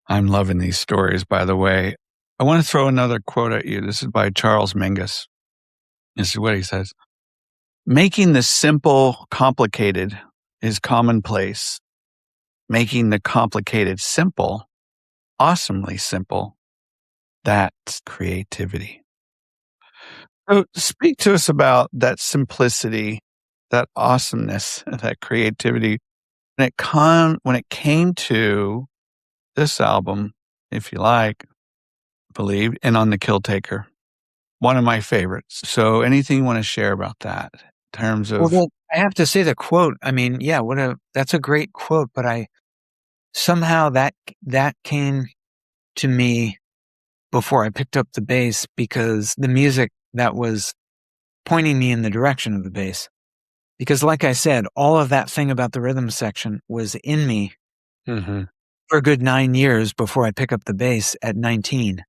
I'm loving these stories, by the way. I want to throw another quote at you. This is by Charles Mingus. This is what he says. Making the simple complicated is commonplace. Making the complicated simple, awesomely simple, that's creativity. So speak to us about that simplicity, that awesomeness, that creativity. When it came to this album, if you like, believe, and on the Kill Taker, one of my favorites. So anything you want to share about that in terms of... Well, I have to say the quote, that's a great quote, but somehow that came to me before I picked up the bass, because the music that was pointing me in the direction of the bass. Because like I said, all of that thing about the rhythm section was in me for a good 9 years before I pick up the bass at 19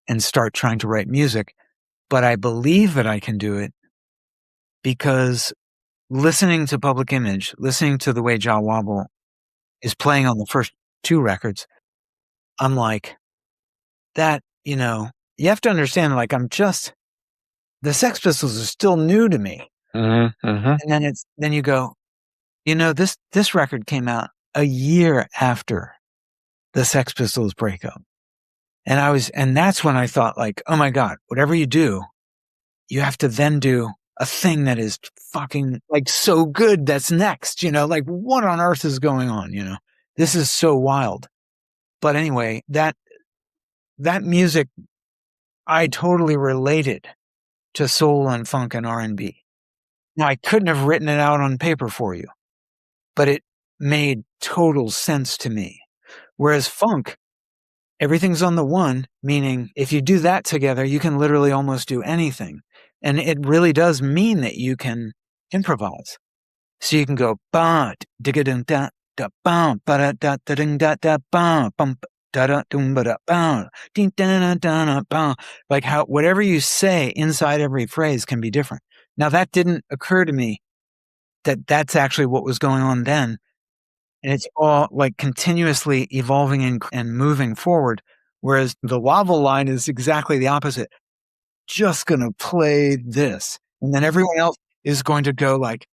and start trying to write music. But I believe that I can do it because listening to Public Image, listening to the way Jah Wobble is playing on the first 2 records, I'm like, that, you have to understand, like, the Sex Pistols are still new to me. And then you go, this record came out a year after the Sex Pistols breakup. And that's when I thought, like, oh my God, whatever you do, you have to then do a thing that is fucking like so good that's next, like what on earth is going on? This is so wild. But anyway, that music, I totally related to soul and funk and R&B. Now, I couldn't have written it out on paper for you, but it made total sense to me. Whereas funk, everything's on the one, meaning if you do that together, you can literally almost do anything. And it really does mean that you can improvise. So you can go, ba digga dum da da ba da da da ding da da ba bum da da dum ba da ba ding da da da ba. Like how whatever you say inside every phrase can be different. Now that didn't occur to me that that's actually what was going on then. And it's all like continuously evolving and moving forward. Whereas the wobble line is exactly the opposite. Just going to play this. And then everyone else is going to go like,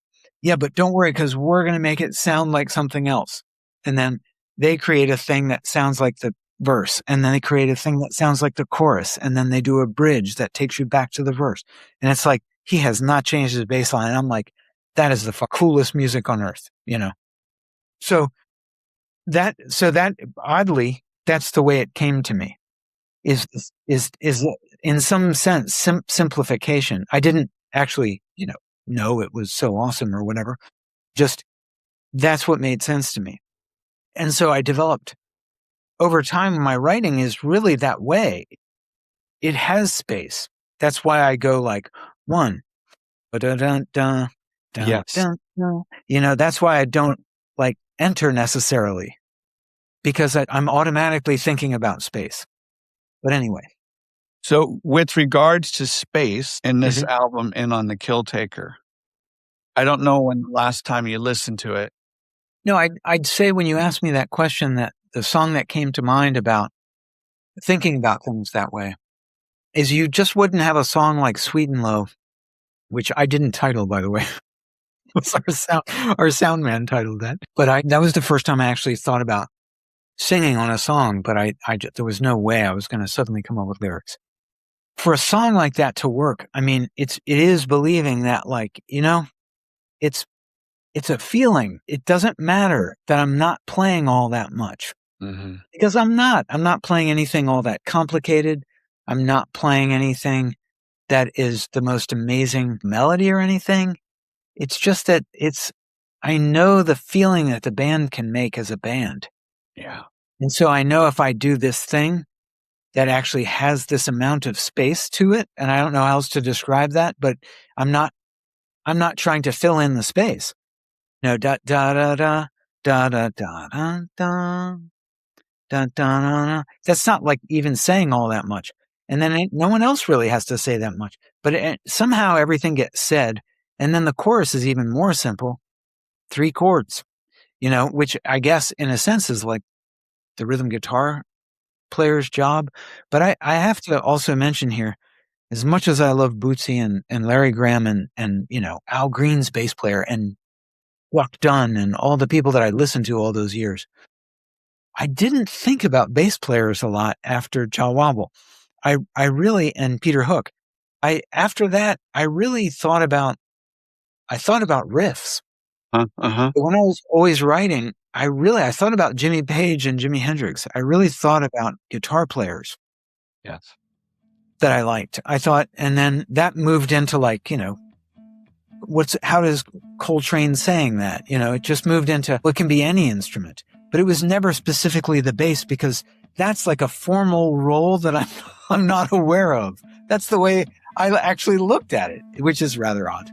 yeah, but don't worry, because we're going to make it sound like something else. And then they create a thing that sounds like the verse. And then they create a thing that sounds like the chorus. And then they do a bridge that takes you back to the verse. And it's like, he has not changed his bass line. And I'm like, that is the coolest music on earth, So that oddly, that's the way it came to me. Is in some sense simplification. I didn't actually, know it was so awesome or whatever. Just that's what made sense to me. And so I developed over time. My writing is really that way. It has space. That's why I go like 1. Yes. That's why I don't like enter necessarily, because I'm automatically thinking about space. But anyway. So with regards to space in this album and on the Kill Taker, I don't know when the last time you listened to it. No, I'd say when you asked me that question, that the song that came to mind about thinking about things that way is you just wouldn't have a song like Sweet and Low, which I didn't title, by the way. Our sound man titled that. But that was the first time I actually thought about singing on a song, but there was no way I was going to suddenly come up with lyrics. For a song like that to work, I mean, it is believing that, like, it's a feeling. It doesn't matter that I'm not playing all that much, because I'm not playing anything all that complicated. I'm not playing anything that is the most amazing melody or anything. It's just that I know the feeling that the band can make as a band. Yeah. And so I know if I do this thing, that actually has this amount of space to it. And I don't know how else to describe that, but I'm not trying to fill in the space. No, da da da da da da da da da da da. That's not like even saying all that much. And then no one else really has to say that much. But somehow everything gets said. And then the chorus is even more simple. 3 chords, which I guess in a sense is like the rhythm guitar player's job. But I have to also mention here, as much as I love Bootsy and Larry Graham and Al Green's bass player and Buck Dunn and all the people that I listened to all those years, I didn't think about bass players a lot after Jah Wobble. I really, and Peter Hook. After that, I really thought about riffs. Uh-huh. But when I was always writing, I thought about Jimmy Page and Jimi Hendrix. I really thought about guitar players. Yes. That I liked. I thought, and then that moved into like, how does Coltrane saying that? It just moved into what can be any instrument, but it was never specifically the bass because that's like a formal role that I'm not aware of. That's the way I actually looked at it, which is rather odd.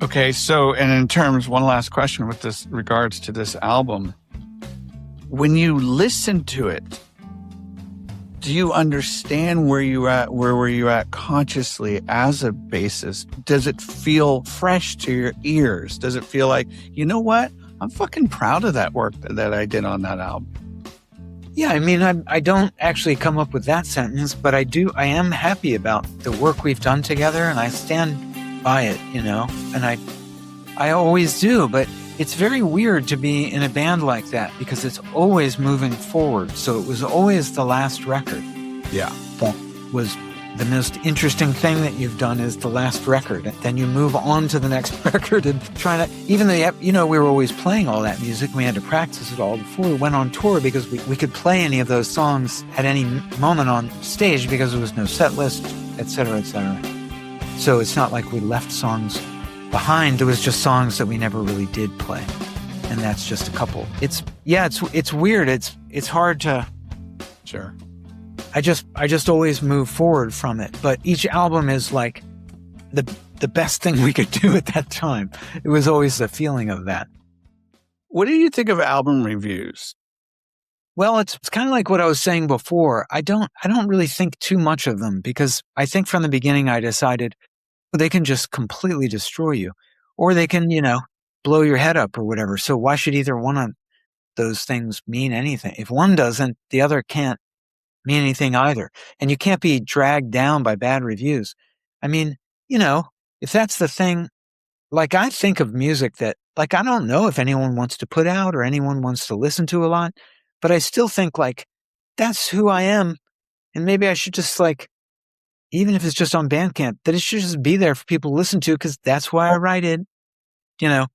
Okay, so, and in terms, one last question with this regards to this album. When you listen to it, do you understand where were you at consciously as a bassist? Does it feel fresh to your ears? Does it feel like, you know what? I'm fucking proud of that work that I did on that album. Yeah, I mean, I don't actually come up with that sentence, but I am happy about the work we've done together, and I stand by it, and I always do, but it's very weird to be in a band like that because it's always moving forward. So it was always the last record. Yeah. That was the most interesting thing that you've done is the last record. And then you move on to the next record and try to, even though, we were always playing all that music, we had to practice it all before we went on tour because we could play any of those songs at any moment on stage because there was no set list, et cetera, et cetera. So it's not like we left songs behind. There was just songs that we never really did play. And that's just a couple. It's weird. It's hard to. Sure. I just always move forward from it. But each album is like the best thing we could do at that time. It was always the feeling of that. What do you think of album reviews? Well, it's kind of like what I was saying before. I don't really think too much of them because I think from the beginning I decided they can just completely destroy you or they can, blow your head up or whatever. So why should either one of those things mean anything? If one doesn't, the other can't mean anything either. And you can't be dragged down by bad reviews. I mean, if that's the thing, like I think of music that, like, I don't know if anyone wants to put out or anyone wants to listen to a lot. But I still think like, that's who I am. And maybe I should just like, even if it's just on Bandcamp, that it should just be there for people to listen to because that's why I write it.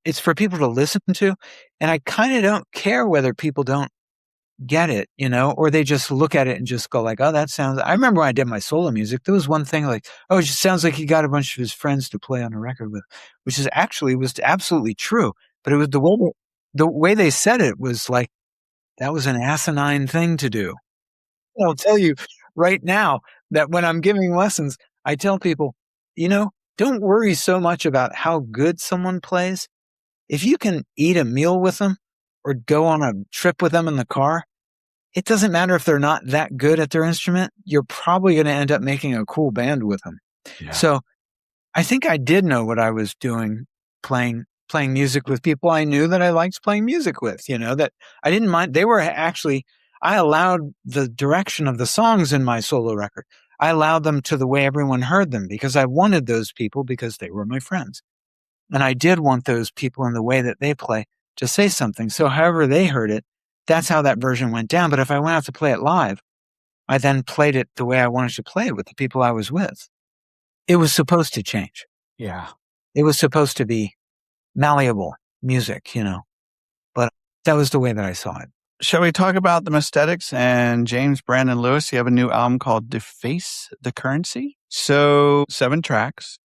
It's for people to listen to. And I kind of don't care whether people don't get it, or they just look at it and just go like, oh, that sounds. I remember when I did my solo music, there was one thing like, oh, it just sounds like he got a bunch of his friends to play on a record with, which was absolutely true. But it was the way they said it was like, that was an asinine thing to do. I'll tell you right now that when I'm giving lessons, I tell people, don't worry so much about how good someone plays. If you can eat a meal with them or go on a trip with them in the car, it doesn't matter if they're not that good at their instrument. You're probably going to end up making a cool band with them. Yeah. So I think I did know what I was doing, playing music with people I knew that I liked playing music with, that I didn't mind. They were actually, I allowed the direction of the songs in my solo record. I allowed them to the way everyone heard them because I wanted those people because they were my friends. And I did want those people in the way that they play to say something. So however they heard it, that's how that version went down. But if I went out to play it live, I then played it the way I wanted to play it with the people I was with. It was supposed to change. Yeah. It was supposed to be malleable music, but that was the way that I saw it. Shall we talk about the Aesthetics and James Brandon Lewis? You have a new album called Deface the Currency. So 7 tracks,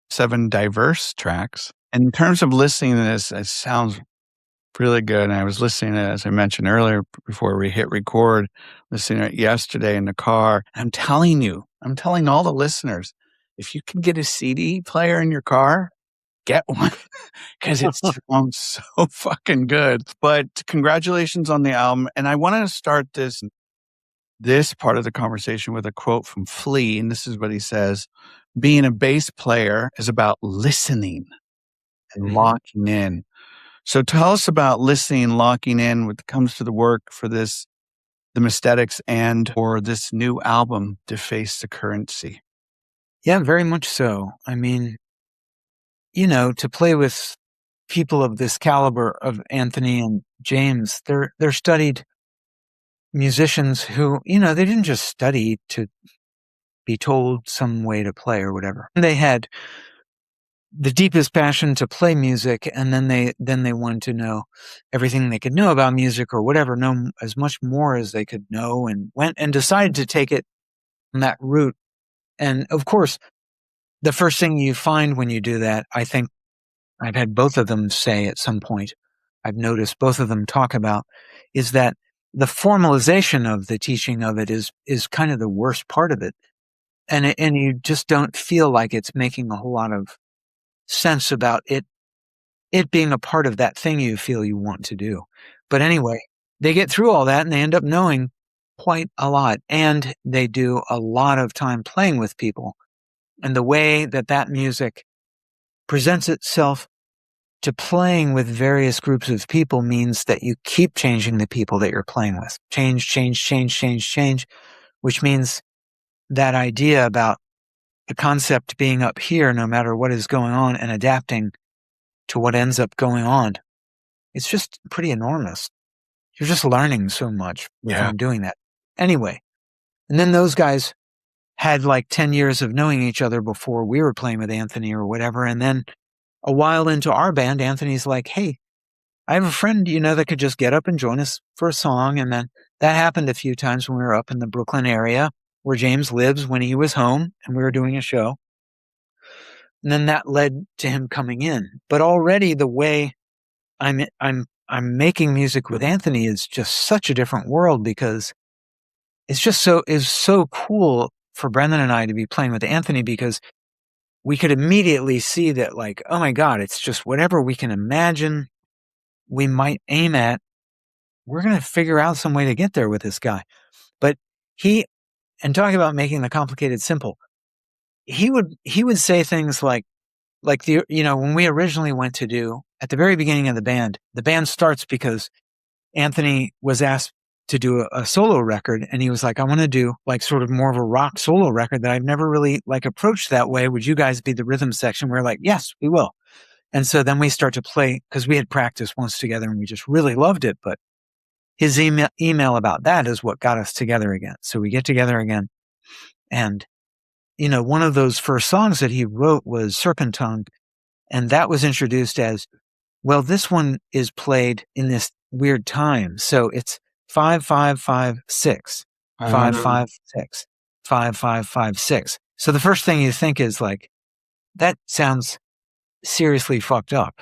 7 diverse tracks. And in terms of listening to this, it sounds really good. And I was listening to it, as I mentioned earlier, before we hit record, listening to it yesterday in the car. I'm telling all the listeners, if you can get a CD player in your car, get one, because it sounds so fucking good. But congratulations on the album. And I wanted to start this part of the conversation with a quote from Flea. And this is what he says: being a bass player is about listening and locking in. So tell us about listening, locking in when it comes to the work for the Aesthetics and or this new album, Deface the Currency. Yeah, very much so. I mean, to play with people of this caliber of Anthony and James, they're studied musicians who, they didn't just study to be told some way to play or whatever. They had the deepest passion to play music, and then they wanted to know everything they could know about music or whatever, know as much more as they could know, and went and decided to take it on that route. And of course, the first thing you find when you do that, I think I've had both of them say at some point, I've noticed both of them talk about, is that the formalization of the teaching of it is kind of the worst part of it. And you just don't feel like it's making a whole lot of sense about it being a part of that thing you feel you want to do. But anyway, they get through all that and they end up knowing quite a lot. And they do a lot of time playing with people. And the way that music presents itself to playing with various groups of people means that you keep changing the people that you're playing with. Change, which means that idea about the concept being up here no matter what is going on and adapting to what ends up going on. It's just pretty enormous. You're just learning so much from doing that. Anyway, and then those guys had like 10 years of knowing each other before we were playing with Anthony or whatever. And then a while into our band, Anthony's like, hey, I have a friend, that could just get up and join us for a song. And then that happened a few times when we were up in the Brooklyn area where James lives when he was home and we were doing a show. And then that led to him coming in. But already the way I'm making music with Anthony is just such a different world, because it's so cool for Brendan and I to be playing with Anthony, because we could immediately see that, like, oh my God, it's just whatever we can imagine we might aim at, we're going to figure out some way to get there with this guy. But and talking about making the complicated simple, he would say things like when we originally went to do, at the very beginning of the band starts because Anthony was asked to do a solo record, and he was like, I want to do like sort of more of a rock solo record that I've never really like approached that way. Would you guys be the rhythm section? We're like, yes, we will. And so then we start to play, because we had practiced once together and we just really loved it. But his email about that is what got us together again. So we get together again. And, one of those first songs that he wrote was Serpentine. And that was introduced as, well, this one is played in this weird time. So it's 5-5-5-6, 5-5-6, 5-5-5-6. So the first thing you think is like, that sounds seriously fucked up,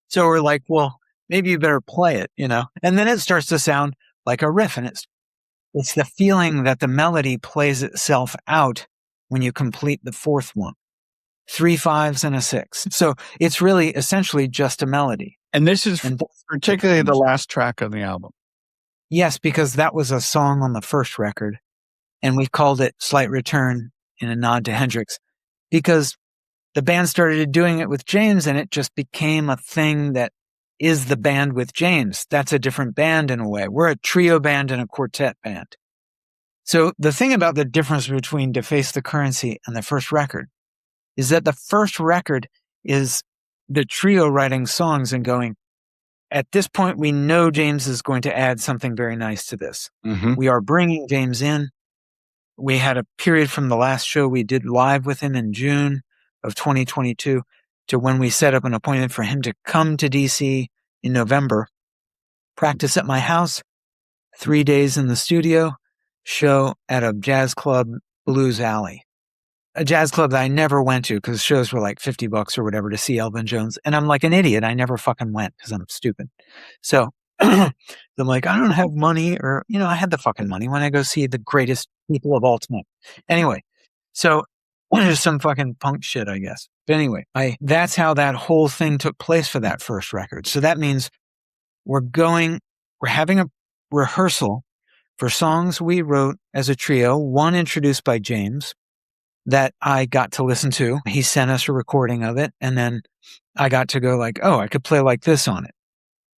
So we're like, well, maybe you better play it, And then it starts to sound like a riff, and it's the feeling that the melody plays itself out when you complete the fourth one. 3 5s and a 6. So it's really essentially just a melody. And this is particularly the last track of the album. Yes, because that was a song on the first record, and we called it Slight Return in a nod to Hendrix, because the band started doing it with James, and it just became a thing that is the band with James. That's a different band in a way. We're a trio band and a quartet band. So the thing about the difference between Deface the Currency and the first record is that the first record is the trio writing songs and going, at this point, we know James is going to add something very nice to this. Mm-hmm. We are bringing James in. We had a period from the last show we did live with him in June of 2022 to when we set up an appointment for him to come to DC in November, practice at my house, 3 days in the studio, show at a jazz club, Blues Alley. A jazz club that I never went to because shows were like $50 or whatever to see Elvin Jones. And I'm like an idiot. I never fucking went because I'm stupid. So I'm like, I don't have money or, I had the fucking money when I go see the greatest people of all time. Anyway, so there's some fucking punk shit, I guess. But anyway, that's how that whole thing took place for that first record. So that means we're having a rehearsal for songs we wrote as a trio, one introduced by James, that I got to listen to. He sent us a recording of it. And then I got to go like, oh, I could play like this on it.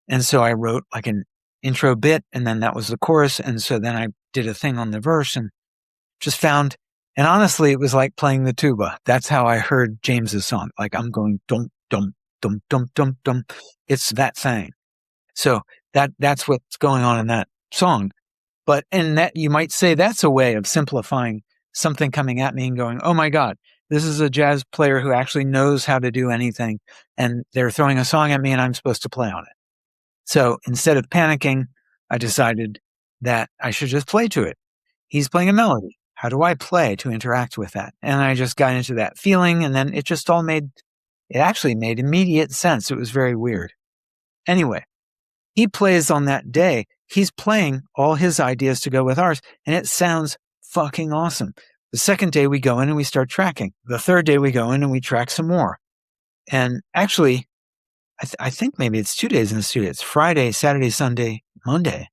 And so I wrote like an intro bit and then that was the chorus. And so then I did a thing on the verse and just found, and honestly, it was like playing the tuba. That's how I heard James's song. Like I'm going dum, dum, dum, dum, dum, dum. It's that thing. So that's what's going on in that song. But in that, you might say that's a way of simplifying something coming at me and going, oh my God, this is a jazz player who actually knows how to do anything. And they're throwing a song at me and I'm supposed to play on it. So instead of panicking, I decided that I should just play to it. He's playing a melody. How do I play to interact with that? And I just got into that feeling and then it just all it actually made immediate sense. It was very weird. Anyway, he plays on that day. He's playing all his ideas to go with ours and it sounds fucking awesome. The second day we go in and we start tracking. The third day we go in and we track some more. And actually, I think maybe it's 2 days in the studio. It's Friday, Saturday, Sunday, Monday.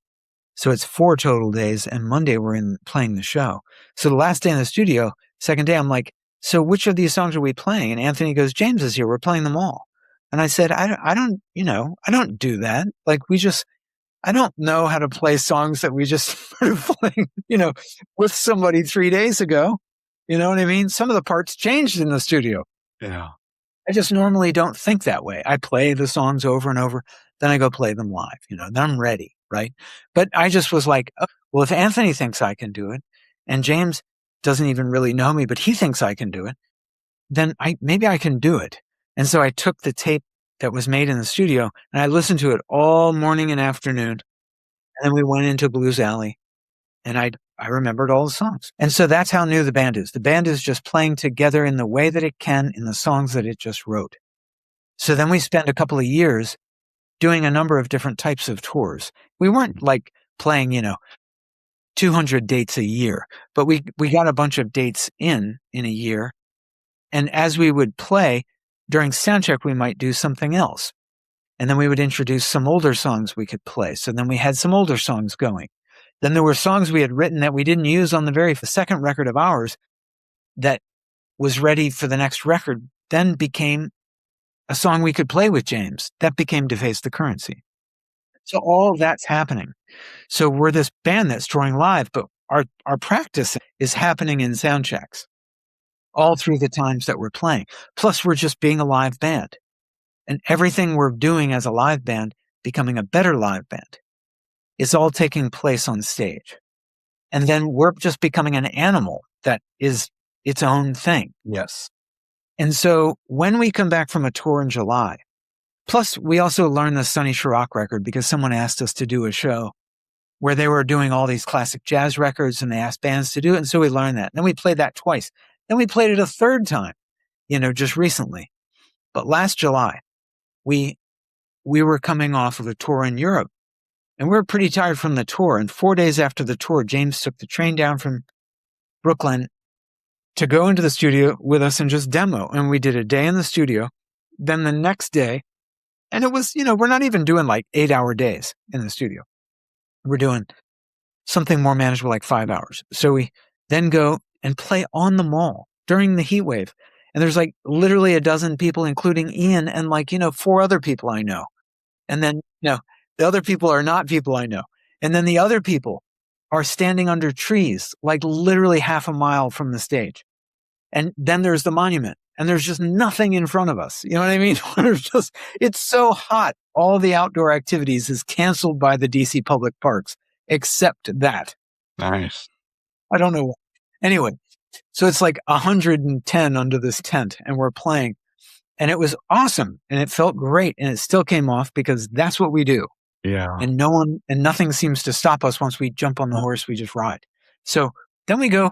So it's 4 total days. And Monday we're playing the show. So the last day in the studio, second day, I'm like, so which of these songs are we playing? And Anthony goes, James is here. We're playing them all. And I said, I don't do that. Like I don't know how to play songs that we just started playing, with somebody 3 days ago. You know what I mean? Some of the parts changed in the studio. Yeah. I just normally don't think that way. I play the songs over and over, then I go play them live, then I'm ready, right? But I just was like, oh, well, if Anthony thinks I can do it and James doesn't even really know me, but he thinks I can do it, then maybe I can do it. And so I took the tape that was made in the studio and I listened to it all morning and afternoon. And then we went into Blues Alley and I remembered all the songs. And so that's how new the band is. The band is just playing together in the way that it can in the songs that it just wrote. So then we spent a couple of years doing a number of different types of tours. We weren't like playing, 200 dates a year, but we got a bunch of dates in a year. And as we would play during soundcheck, we might do something else. And then we would introduce some older songs we could play. So then we had some older songs going. Then there were songs we had written that we didn't use on the second record of ours that was ready for the next record, then became a song we could play with James. That became Deface the Currency. So all of that's happening. So we're this band that's touring live, but our practice is happening in sound checks all through the times that we're playing. Plus we're just being a live band. And everything we're doing as a live band, becoming a better live band, is all taking place on stage. And then we're just becoming an animal that is its own thing. Yes. And so when we come back from a tour in July, plus we also learned the Sonny Chirac record because someone asked us to do a show where they were doing all these classic jazz records and they asked bands to do it. And so we learned that. Then we played that twice. Then we played it a third time, just recently. But last July, we were coming off of a tour in Europe and we were pretty tired from the tour. And 4 days after the tour, James took the train down from Brooklyn to go into the studio with us and just demo. And we did a day in the studio. Then the next day, and it was, we're not even doing like 8-hour days in the studio. We're doing something more manageable, like 5 hours. So we then go and play on the mall during the heat wave. And there's like literally a dozen people, including Ian and 4 other people I know. And then, the other people are not people I know. And then the other people are standing under trees, like literally half a mile from the stage. And then there's the monument, and there's just nothing in front of us. You know what I mean? It's so hot. All the outdoor activities is canceled by the DC public parks, except that. Nice. I don't know why. Anyway, so it's like 110 under this tent, and we're playing, and it was awesome, and it felt great, and it still came off because that's what we do. Yeah. And nothing seems to stop us once we jump on the horse. We just ride. So then we go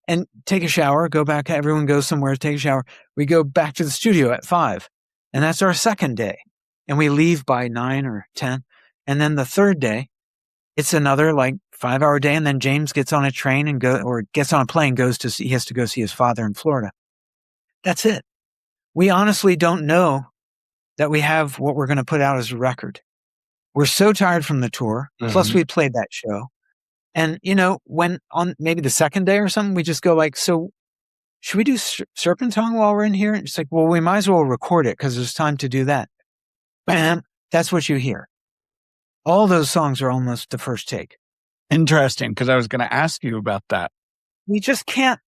and take a shower, go back. Everyone goes somewhere, take a shower. We go back to the studio at 5. And that's our second day. And we leave by 9 or 10. And then the third day, it's another like 5-hour day. And then James gets on a train and gets on a plane, he has to go see his father in Florida. That's it. We honestly don't know that we have what we're going to put out as a record. We're so tired from the tour. Mm-hmm. Plus we played that show. And, when on maybe the second day or something, we just go like, so should we do Serpentine while we're in here? It's like, well, we might as well record it because there's time to do that. Bam. That's what you hear. All those songs are almost the first take. Interesting, because I was going to ask you about that. We just can't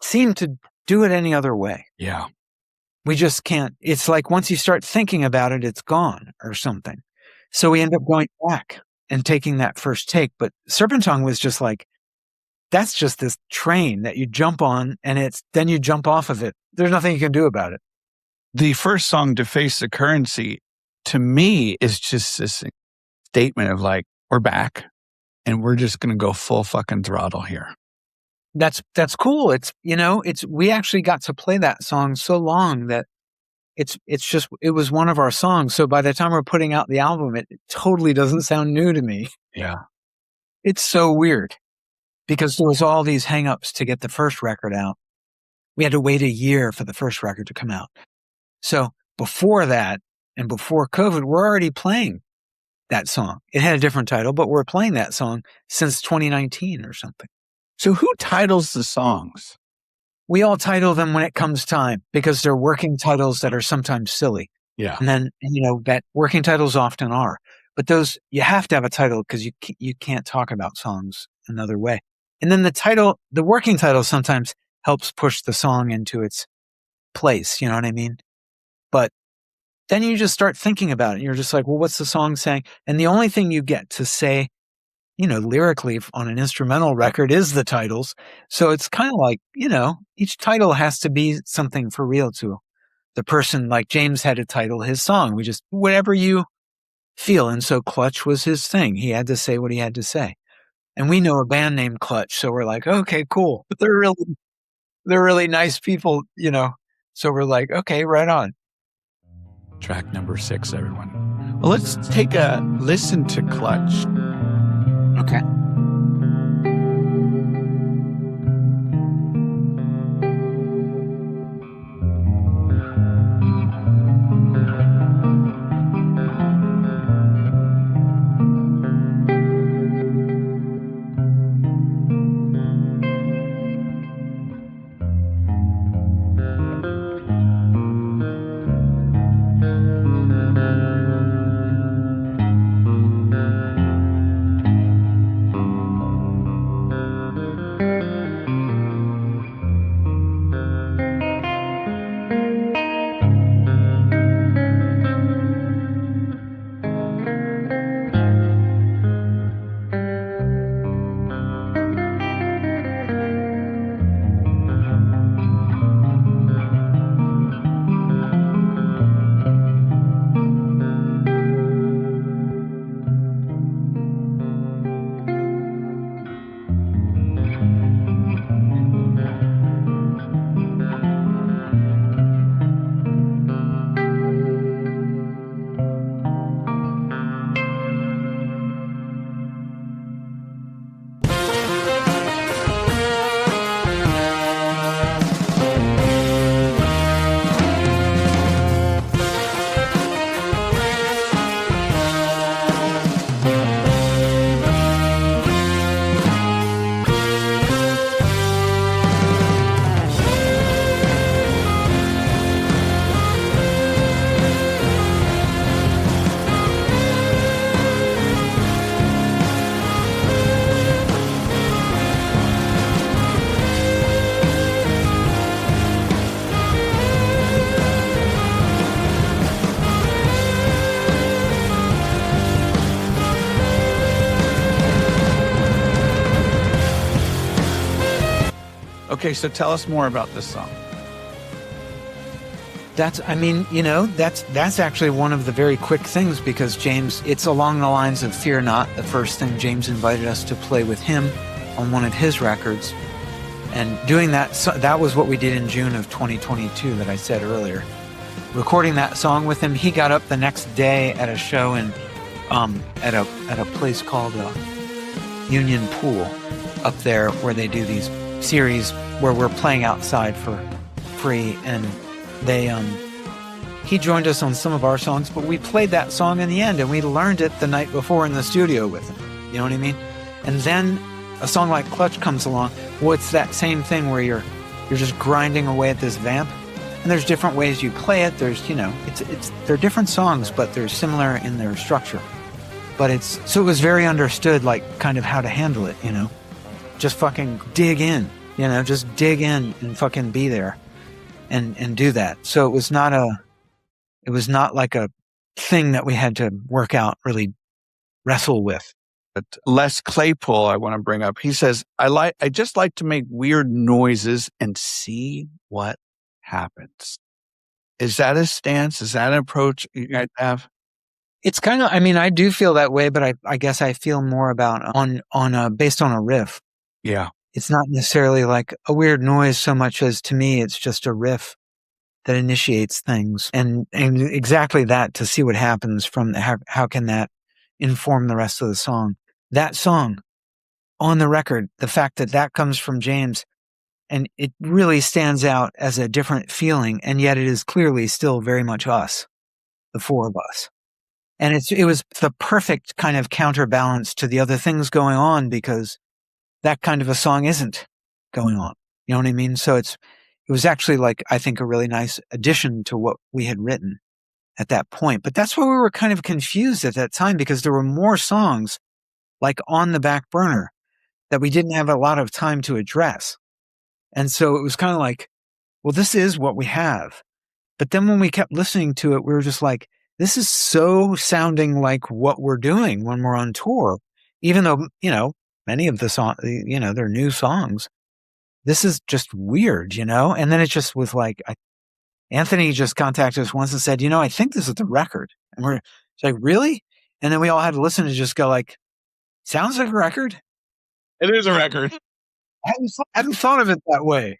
seem to do it any other way. Yeah. We just can't. It's like once you start thinking about it, it's gone or something. So we end up going back and taking that first take. But Serpentine was just like, that's just this train that you jump on and then you jump off of it. There's nothing you can do about it. The first song, Deface the Currency, to me is just this statement of like, we're back and we're just going to go full fucking throttle here. That's cool. We actually got to play that song so long that it was one of our songs. So by the time we're putting out the album, it totally doesn't sound new to me. Yeah. It's so weird because there was all these hangups to get the first record out. We had to wait a year for the first record to come out. So before that and before COVID, we're already playing that song. It had a different title, but we're playing that song since 2019 or something. So who titles the songs? We all title them when it comes time because they're working titles that are sometimes silly. Yeah. And then, that working titles often are. But those, you have to have a title because you can't talk about songs another way. And then the working title sometimes helps push the song into its place. You know what I mean? But then you just start thinking about it. You're just like, well, what's the song saying? And the only thing you get to say, lyrically on an instrumental record is the titles. So it's kind of like, each title has to be something for real to the person. Like James had to title his song. We just, whatever you feel. And so Clutch was his thing. He had to say what he had to say. And we know a band named Clutch. So we're like, okay, cool. But they're really nice people, So we're like, okay, right on. Track number 6, everyone. Well, let's take a listen to Clutch. Okay. Okay, so tell us more about this song. That's actually one of the very quick things, because James, it's along the lines of Fear Not, the first thing James invited us to play with him on one of his records. And doing that, so that was what we did in June of 2022 that I said earlier. Recording that song with him, he got up the next day at a show in at a place called Union Pool up there, where they do these series where we're playing outside for free, and he joined us on some of our songs, but we played that song in the end, and we learned it the night before in the studio with him. You know what I mean? And then a song like Clutch comes along. Well, it's that same thing where you're just grinding away at this vamp, and there's different ways you play it. There's, they're different songs, but they're similar in their structure. But so it was very understood, like, kind of how to handle it, just fucking dig in, just dig in and fucking be there. And do that. So it was not like a thing that we had to work out, really wrestle with. But Les Claypool, I want to bring up. He says, I just like to make weird noises and see what happens. Is that a stance? Is that an approach you guys have? It's kind of, I do feel that way, but I guess I feel more about based on a riff. Yeah. It's not necessarily like a weird noise so much as, to me, it's just a riff that initiates things. And exactly that, to see what happens from how can that inform the rest of the song. That song on the record, the fact that comes from James, and it really stands out as a different feeling, and yet it is clearly still very much us, the four of us. And it was the perfect kind of counterbalance to the other things going on, because that kind of a song isn't going on. You know what I mean? So it was actually, like, I think, a really nice addition to what we had written at that point. But that's why we were kind of confused at that time, because there were more songs, like, on the back burner that we didn't have a lot of time to address. And so it was kind of like, well, this is what we have. But then when we kept listening to it, we were just like, this is so sounding like what we're doing when we're on tour, even though, many of the songs, they're new songs. This is just weird, And then it just was like, Anthony just contacted us once and said, I think this is the record. And it's like, really? And then we all had to listen to just go like, sounds like a record. It is a record. I hadn't thought of it that way,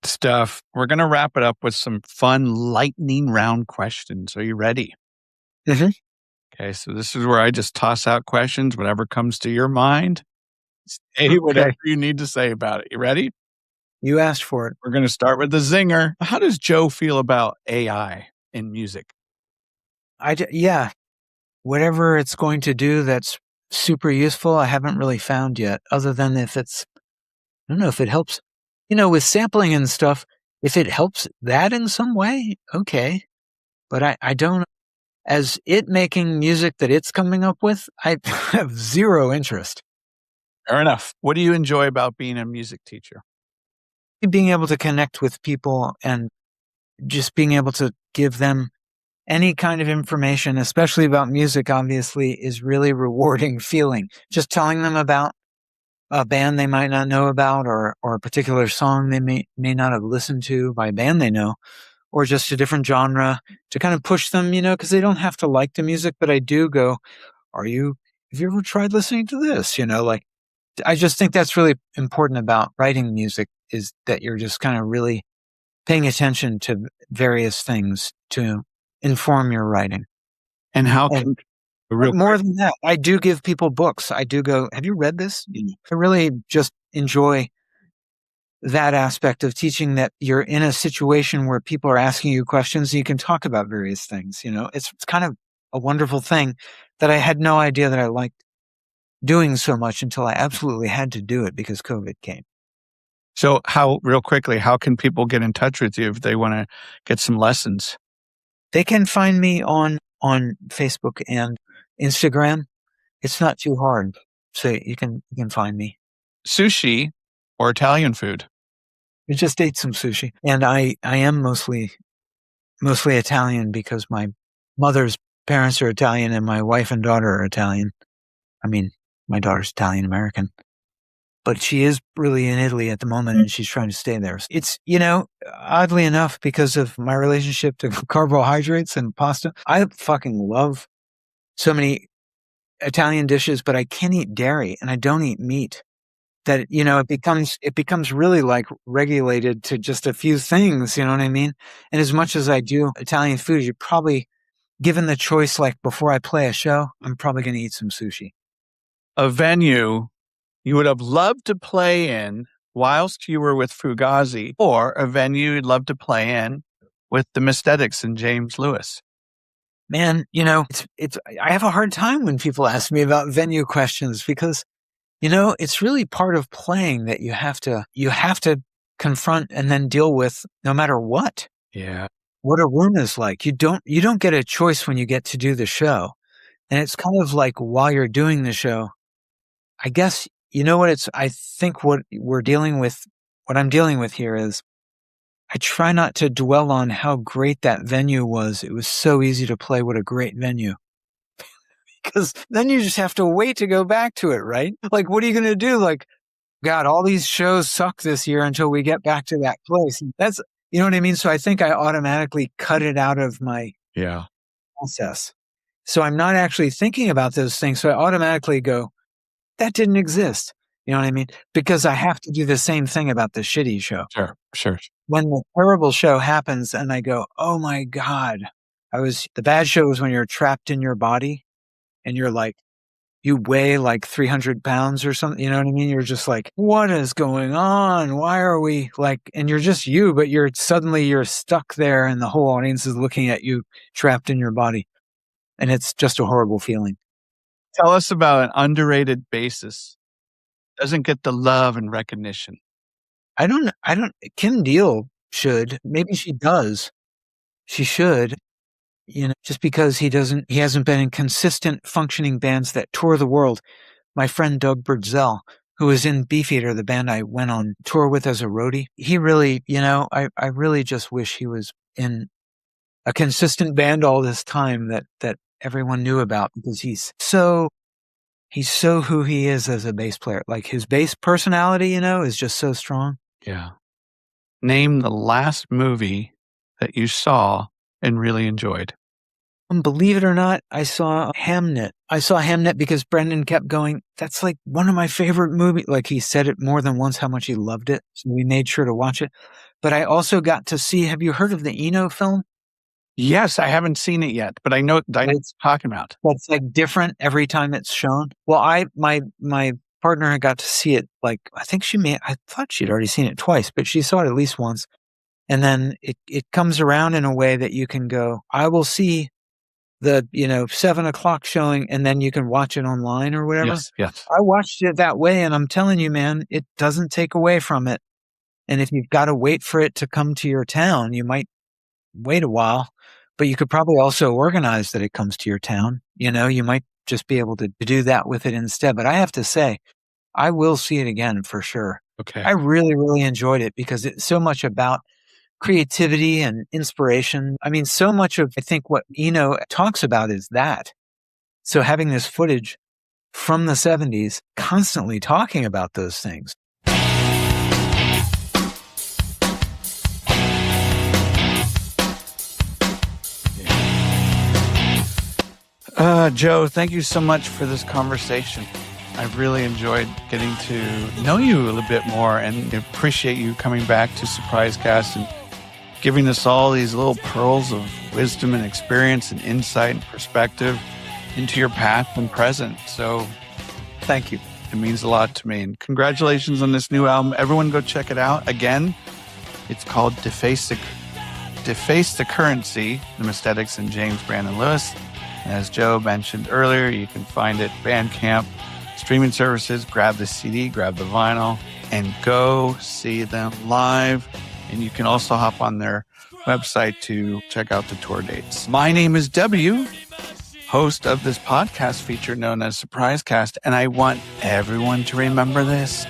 Stuff. We're going to wrap it up with some fun lightning round questions. Are you ready? Mm-hmm. Okay, so this is where I just toss out questions, whatever comes to your mind. Say whatever you need to say about it. You ready? You asked for it. We're going to start with the zinger. How does Joe feel about AI in music? Whatever it's going to do that's super useful, I haven't really found yet, other than I don't know if it helps, with sampling and stuff, if it helps that in some way, okay. But I don't, as it making music that it's coming up with, I have zero interest. Fair enough. What do you enjoy about being a music teacher? Being able to connect with people and just being able to give them any kind of information, especially about music, obviously, is really rewarding feeling. Just telling them about a band they might not know about, or a particular song they may not have listened to by a band they know, or just a different genre, to kind of push them, because they don't have to like the music, but I do go, have you ever tried listening to this? I just think that's really important about writing music, is that you're just kind of really paying attention to various things to inform your writing. And how can... More than that, I do give people books. I do go, have you read this? I really just enjoy that aspect of teaching, that you're in a situation where people are asking you questions and you can talk about various things. It's kind of a wonderful thing that I had no idea that I liked doing so much until I absolutely had to do it because COVID came. So real quickly, how can people get in touch with you if they want to get some lessons? They can find me on Facebook and Instagram. It's not too hard. So you can find me. Sushi or Italian food? We just ate some sushi. And I am mostly Italian, because my mother's parents are Italian and my wife and daughter are Italian. I mean, my daughter's Italian American. but she is really in Italy at the moment and she's trying to stay there. It's, oddly enough, because of my relationship to carbohydrates and pasta, I fucking love so many Italian dishes, but I can't eat dairy and I don't eat meat. That, it becomes really like regulated to just a few things, you know what I mean? And as much as I do Italian food, you're probably given the choice, like before I play a show, I'm probably going to eat some sushi. A venue you would have loved to play in whilst you were with Fugazi, or a venue you'd love to play in with the Mysthetics and James Lewis? Man, I have a hard time when people ask me about venue questions because, it's really part of playing that you have to confront and then deal with no matter what. Yeah. What a room is like. You don't get a choice when you get to do the show. And it's kind of like while you're doing the show, I guess, I think what I'm dealing with here is I try not to dwell on how great that venue was. It was so easy to play. What a great venue. Because then you just have to wait to go back to it, right? Like, what are you going to do? Like, God, all these shows suck this year until we get back to that place. That's, you know what I mean? So I think I automatically cut it out of my process. So I'm not actually thinking about those things. So I automatically go, that didn't exist. You know what I mean? Because I have to do the same thing about the shitty show. Sure. When the terrible show happens and I go, oh my God, the bad show is when you're trapped in your body and you're like, you weigh like 300 pounds or something. You know what I mean? You're just like, what is going on? Why are we like, and you're just you, but you're stuck there and the whole audience is looking at you trapped in your body. And it's just a horrible feeling. Tell us about an underrated bassist. Doesn't get the love and recognition. I don't, Kim Deal should, maybe she does. She should, just because he hasn't been in consistent functioning bands that tour the world. My friend Doug Birdsell, who was in Beefeater, the band I went on tour with as a roadie, he really, I really just wish he was in a consistent band all this time that everyone knew about, because he's so who he is as a bass player. Like his bass personality, is just so strong. Yeah. Name the last movie that you saw and really enjoyed. Believe it or not, I saw Hamnet. I saw Hamnet because Brendan kept going, that's like one of my favorite movies. Like he said it more than once how much he loved it. So we made sure to watch it. But I also got to see, have you heard of the Eno film? Yes, I haven't seen it yet, but I know what it's talking about. It's like different every time it's shown. Well, my partner got to see it, like, I thought she'd already seen it twice, but she saw it at least once. And then it comes around in a way that you can go, I will see the, 7:00 showing, and then you can watch it online or whatever. Yes. I watched it that way, and I'm telling you, man, it doesn't take away from it. And if you've got to wait for it to come to your town, you might wait a while, but you could probably also organize that it comes to your town. You might just be able to do that with it instead. But I have to say, I will see it again for sure. Okay. I really, really enjoyed it because it's so much about creativity and inspiration. I mean, so much of, I think, what Eno talks about is that. So having this footage from the 70s constantly talking about those things. Joe, thank you so much for this conversation. I've really enjoyed getting to know you a little bit more, and appreciate you coming back to Surprise Cast and giving us all these little pearls of wisdom and experience and insight and perspective into your past and present. So thank you. It means a lot to me. And congratulations on this new album. Everyone go check it out. Again, it's called Deface the Currency, the Mysthetics and James Brandon Lewis. And as Joe mentioned earlier, you can find it Bandcamp, streaming services. Grab the CD, grab the vinyl, and go see them live. And you can also hop on their website to check out the tour dates. My name is W, host of this podcast feature known as Surprise Cast, and I want everyone to remember this.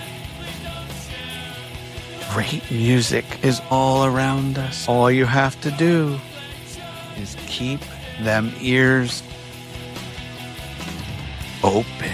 Great music is all around us. All you have to do is keep them ears open.